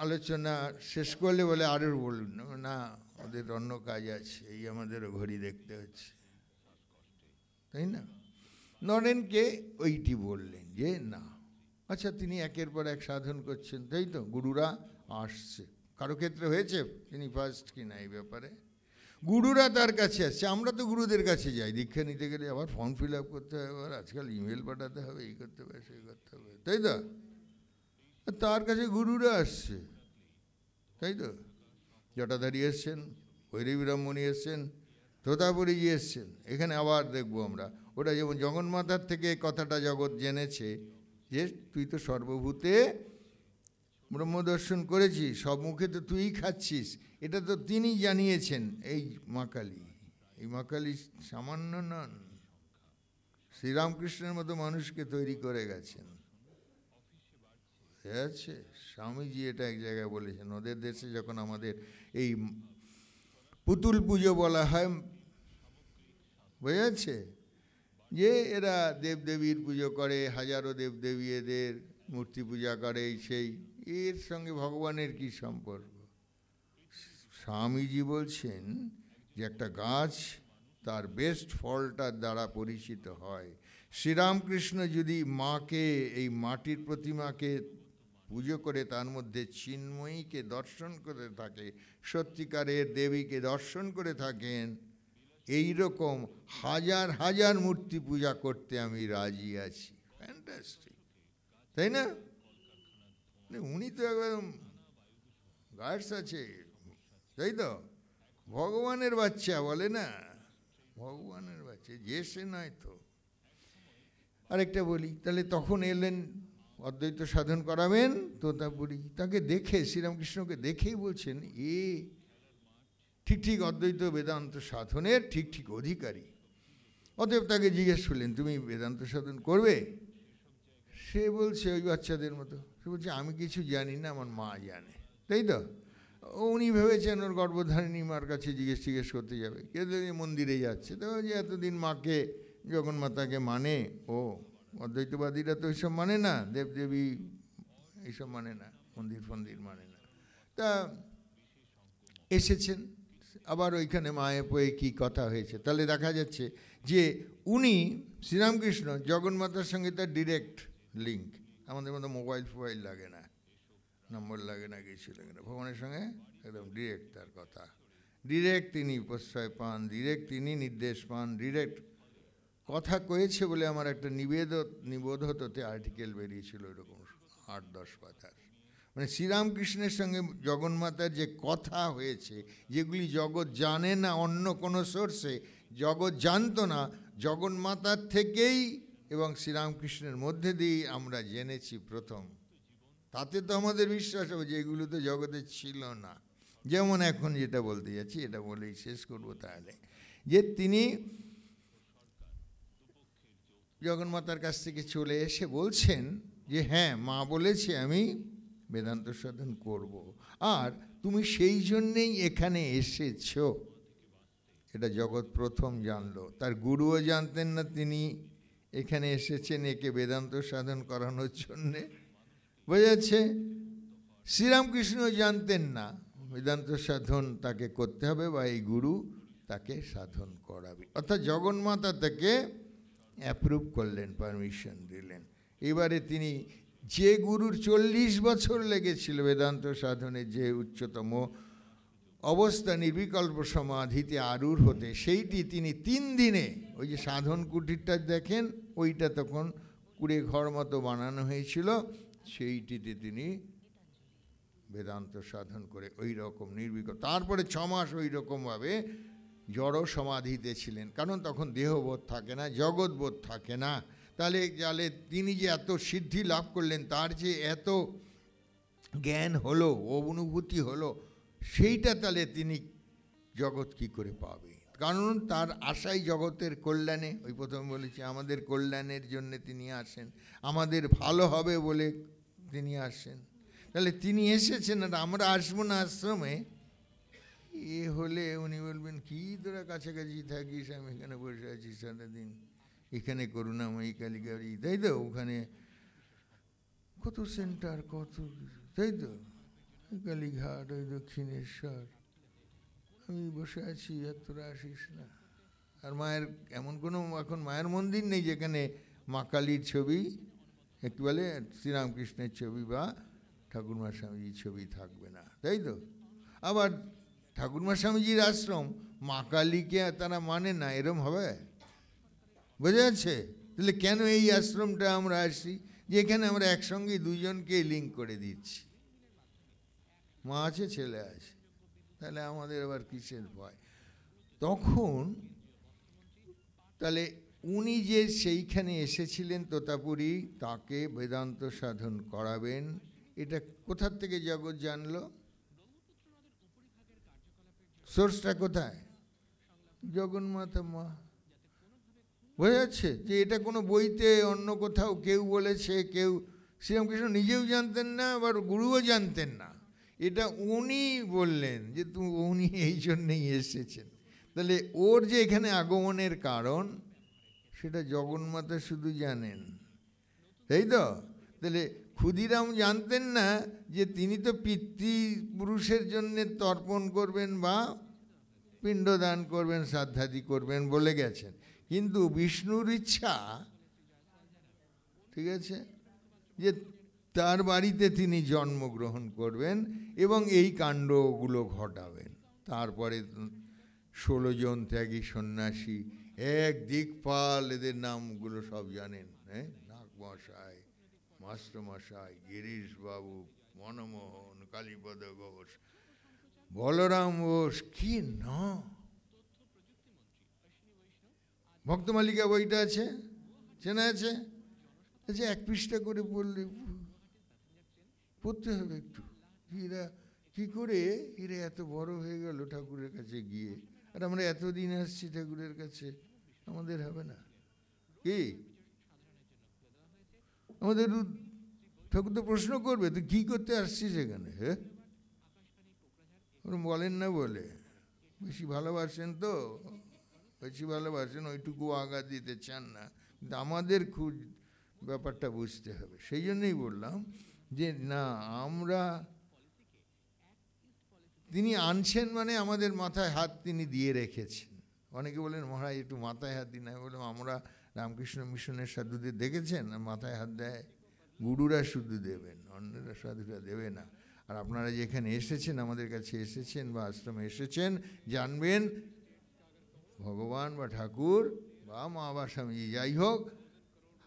আলোচনা শেষ করলে বলে আরও বলুন না, ওদের অন্য কাজ আছে, এই আমাদেরও ঘড়ি দেখতে হচ্ছে, তাই না? নরেনকে ওইটি বললেন যে না, আচ্ছা তিনি একের পর এক সাধন করছেন, তাই তো, গুরুরা আসছে। কারো ক্ষেত্রে হয়েছে তিনি ফার্স্ট কিনা এই ব্যাপারে, গুরুরা তার কাছে আসছে। আমরা তো গুরুদের কাছে যাই দীক্ষা নিতে গেলে, আবার ফর্ম ফিল আপ করতে হবে, আবার আজকাল ইমেল পাঠাতে হবে, এই করতে হবে সেই করতে হবে, তাই তো? তার কাছে গুরুরা আসছে, তাই তো? জটাধারী এসছেন, ভৈরবী ব্রাহ্মণী এসছেন, তোতাপুরীজি এসছেন। এখানে আবার দেখবো আমরা, ওটা যেমন জগন্মাতার থেকে কথাটা জগৎ জেনেছে যে তুই তো সর্বভূতে ব্রহ্মদর্শন করেছিস, সব মুখে তো তুই খাচ্ছিস, এটা তো তিনি জানিয়েছেন। এই মা কালী, এই মা কালী সামান্য নন, শ্রীরামকৃষ্ণের মতো মানুষকে তৈরি করে গেছেন। আছে স্বামীজি এটা এক জায়গায় বলেছেন, ওদের দেশে যখন আমাদের এই পুতুল পুজো বলা হয়, বুঝেছে, যে এরা দেবদেবীর পুজো করে, হাজারো দেবদেবী এদের মূর্তি পূজা করে, সেই এর সঙ্গে ভগবানের কি সম্পর্ক? স্বামীজি বলছেন যে একটা গাছ তার বেস্ট ফলটার দ্বারা পরিচিত হয়। শ্রীরামকৃষ্ণ যদি মাকে, এই মাটির প্রতিমাকে পুজো করে তার মধ্যে চিন্ময়ীকে দর্শন করে থাকে, সত্যিকারের দেবীকে দর্শন করে থাকেন, এই রকম হাজার হাজার মূর্তি পূজা করতে আমি রাজি আছি। ফ্যান্টাস্টিক, তাই না? উনি তো একদম গার্ডস আছে, তাই তো? ভগবানের বাচ্চা বলে না, ভগবানের বাচ্চা, যে সে নয় তো। আরেকটা বলি, তাহলে তখন এলেন অদ্বৈত সাধন করাবেন তোতাপুরী। তাকে দেখে, শ্রীরামকৃষ্ণকে দেখেই বলছেন এ ঠিক ঠিক অদ্বৈত বেদান্ত সাধনের ঠিক ঠিক অধিকারী। অতএব তাকে জিজ্ঞেস করলেন, তুমি বেদান্ত সাধন করবে? সে বলছে ওই বাচ্চাদের মতো, সে বলছে আমি কিছু জানি না, আমার মা জানে, তাই তো? উনি ভেবেছেন ওর গর্ভধারিণী মার কাছে জিজ্ঞেস করতে যাবে, কেউ মন্দিরে যাচ্ছে, তো যে এতদিন মাকে, জগন্মাতাকে মানে, ও অদ্বৈতবাদীরা তো ওইসব মানে না, দেবদেবী এইসব মানে না, মন্দির ফন্দির মানে না। তা এসেছেন, আবার ওইখানে মায়ে পয়ে কী কথা হয়েছে, তাহলে দেখা যাচ্ছে যে উনি শ্রীরামকৃষ্ণ জগন্মাতার সঙ্গে তার ডিরেক্ট লিঙ্ক। আমাদের মতো মোবাইল ফোবাইল লাগে না, নম্বর লাগে না, কিছু লাগে না, ভগবানের সঙ্গে একদম ডিরেক্ট তার কথা, ডিরেক্ট তিনি প্রশ্রয় পান, ডিরেক্ট তিনি নির্দেশ পান, ডিরেক্ট কথা কয়েছে বলে আমার একটা নিবোধতে আর্টিকেল বেরিয়েছিল এরকম 8-10 পাতার। মানে শ্রীরামকৃষ্ণের সঙ্গে জগন্মাতার যে কথা হয়েছে, যেগুলি জগৎ জানে না অন্য কোনো সোর্সে, জগৎ জানতো না, জগন্মাতার থেকেই এবং শ্রীরামকৃষ্ণের মধ্যে দিয়েই আমরা জেনেছি প্রথম। তাতে তো আমাদের বিশ্বাস হবে যে এগুলো তো জগতে ছিল না। যেমন এখন যেটা বলতে যাচ্ছি, এটা বলেই শেষ করব তাহলে, যে তিনি জগন্মাতার কাছ থেকে চলে এসে বলছেন যে হ্যাঁ, মা বলেছে আমি বেদান্ত সাধন করব, আর তুমি সেই জন্যেই এখানে এসেছো। এটা জগৎ প্রথম জানলো, তার গুরুও জানতেন না তিনি এখানে এসেছেন একে বেদান্ত সাধন করানোর জন্যে, বোঝাচ্ছে। শ্রীরামকৃষ্ণ জানতেন না বেদান্ত সাধন তাকে করতে হবে বা এই গুরু তাকে সাধন করাবে, অর্থাৎ জগন্মাতা তাকে অ্যাপ্রুভ করলেন, পারমিশন দিলেন। এবারে তিনি যে গুরুর 40 বছর লেগেছিল বেদান্ত সাধনে, যে উচ্চতম অবস্থা নির্বিকল্প সমাধিতে আরূঢ় হতে, সেইটি তিনি 3 দিনে, ওই যে সাধন কুটিরটা দেখেন ওইটা তখন কুড়ে ঘর মতো বানানো হয়েছিল, সেইটিতে তিনি বেদান্ত সাধন করে ওই রকম নির্বিকল্প, তারপরে 6 মাস ওই রকমভাবে জড় সমাধিতে ছিলেন, কারণ তখন দেহবোধ থাকে না, জগৎবোধ থাকে না। তাহলে তিনি যে এত সিদ্ধি লাভ করলেন, তার যে এত জ্ঞান হলো, অনুভূতি হলো, সেইটা তাহলে তিনি জগৎ কি করে পাবে? কারণ তার আশাই জগতের কল্যাণে। ওই প্রথমে বলেছি আমাদের কল্যাণের জন্য তিনি আসেন, আমাদের ভালো হবে বলে তিনি আসেন। তাহলে তিনি এসেছেন, আর আমরা আসবো না আশ্রমে, এ হলে উনি বলবেন কি তোরা কাছাকাছি থাকিস, আমি এখানে বসে আছি সারাদিন, এখানে করুণাময়ী কালীবাড়ি, তাই তো, ওখানে কত সেন্টার, কত তাই তো, কালীঘাট, ওই দক্ষিণেশ্বর, আমি বসে আছি আর তোরা আসিস না। আর মায়ের এমন কোনো এখন মায়ের মন্দির নেই যেখানে মা কালীর ছবি, একটু বলে শ্রীরামকৃষ্ণের ছবি বা ঠাকুরমা স্বামীজির ছবি থাকবে না, তাই তো। আবার ঠাকুরমা স্বামীজির আশ্রম, মা কালীকে তারা মানে না, এরম হবে? বোঝা যাচ্ছে? তাহলে কেন এই আশ্রমটা আমরা আসি, যেখানে আমরা একসঙ্গে দুজনকে লিঙ্ক করে দিচ্ছি, মা আছে ছেলে আছে, তাহলে আমাদের আবার কিসের ভয়? তখন তাহলে উনি যে সেইখানে এসেছিলেন তোতাপুরী, তাকে বেদান্ত সাধন করাবেন, এটা কোথার থেকে জগৎ জানলো? সোর্সটা কোথায়? জগন্মাতা মা। বোঝা যাচ্ছে যে এটা কোনো বইতে অন্য কোথাও কেউ বলেছে, কেউ, শ্রীরামকৃষ্ণ নিজেও জানতেন না, আবার গুরুও জানতেন না, এটা উনি বললেন যে উনি এই জন্যেই এসেছেন। তাহলে ওর যে এখানে আগমনের কারণ, সেটা জগন্মাতা শুধু জানেন, তাই তো। তাহলে ক্ষুদিরাম জানতেন না যে তিনি তো পিতৃপুরুষের জন্যে তর্পণ করবেন বা পিণ্ডদান করবেন, শ্রাদ্ধাদি করবেন বলে গেছেন, কিন্তু বিষ্ণুর ইচ্ছা, ঠিক আছে, যে তার বাড়িতে তিনি জন্মগ্রহণ করবেন এবং এই কাণ্ডগুলো ঘটাবেন। তারপরে 16 জন ত্যাগী সন্ন্যাসী, এক দিকপাল, এদের নামগুলো সব জানেন, হ্যাঁ, নাগমশাই, মাস্টারমশাই, গিরিশ বাবু, মনমোহন, কালীপদ ঘোষ, বলরাম বোস, কি না, ভক্তমালিকা বইটা আছে, চেনা আছে? আচ্ছা, 1 পৃষ্ঠা করে পড়লে পড়তে হবে একটু, এরা কি করে এরা এত বড় হয়ে গেল ঠাকুরের কাছে গিয়ে, আর আমরা এতদিন আসছি ঠাকুরের কাছে, আমাদের হবে না কি? আমাদের ঠাকুর তো প্রশ্ন করবে, তুই কী করতে আসছিস এখানে? হ্যাঁ, ওরা বলেন না বলে, বেশি ভালোবাসেন তো, বেশি ভালোবাসেন, ওইটুকু আঘাত দিতে চান না, কিন্তু আমাদের খুব ব্যাপারটা বুঝতে হবে। সেই জন্যই বললাম যে না আমরা, তিনি আনছেন মানে আমাদের মাথায় হাত তিনি দিয়ে রেখেছেন। অনেকে বলেন মহারাজ একটু মাথায় হাত দিন। আমি বললাম আমরা রামকৃষ্ণ মিশনের সাধুদের দেখেছেন মাথায় হাত দেয়? গুরুরা শুধু দেবেন, অন্যরা সাধুরা দেবে না। আর আপনারা যেখানে এসেছেন, আমাদের কাছে এসেছেন বা আশ্রমে এসেছেন, জানবেন ভগবান বা ঠাকুর বা মা বা স্বামীজি যাই হোক,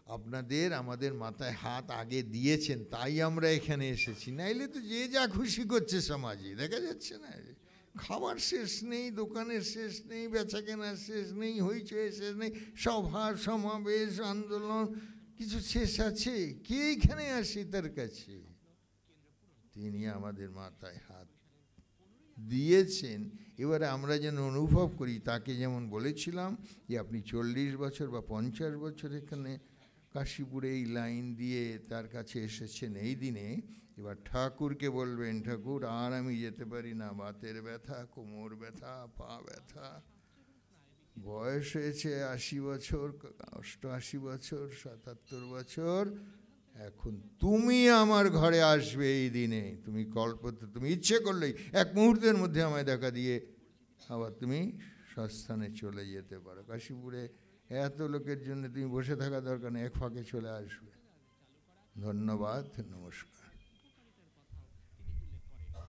আপনাদের আমাদের মাথায় হাত আগে দিয়েছেন, তাই আমরা এখানে এসেছি। নাইলে তো যে যা খুশি করছে সমাজে, দেখা যাচ্ছে না? খাবার শেষ নেই, দোকানের শেষ নেই, বেচা কেনার শেষ নেই, হইচই শেষ নেই, সভা সমাবেশ আন্দোলন, কিছু শেষ আছে? কে এখানে আসে তার কাছে? তিনি আমাদের মাথায় হাত দিয়েছেন। এবারে আমরা যেন অনুভব করি, তাকে যেমন বলেছিলাম যে আপনি 40 বছর বা 50 বছর এখানে কাশীপুরে এই লাইন দিয়ে তার কাছে এসেছেন এই দিনে, এবার ঠাকুরকে বলবেন ঠাকুর আর আমি যেতে পারি না, বাতের ব্যথা, কোমর ব্যথা, পা ব্যথা, বয়স হয়েছে 80 বছর, 88 বছর, 77 বছর, এখন তুমি আমার ঘরে আসবে এই দিনে, তুমি কল্পতে তুমি ইচ্ছে করলেই এক মুহূর্তের মধ্যে আমায় দেখা দিয়ে আবার তুমি সস্থানে চলে যেতে পারো। কাশীপুরে এত লোকের জন্য তুমি বসে থাকা দরকার নেই, এক ফাঁকে চলে আসবে। ধন্যবাদ, নমস্কার।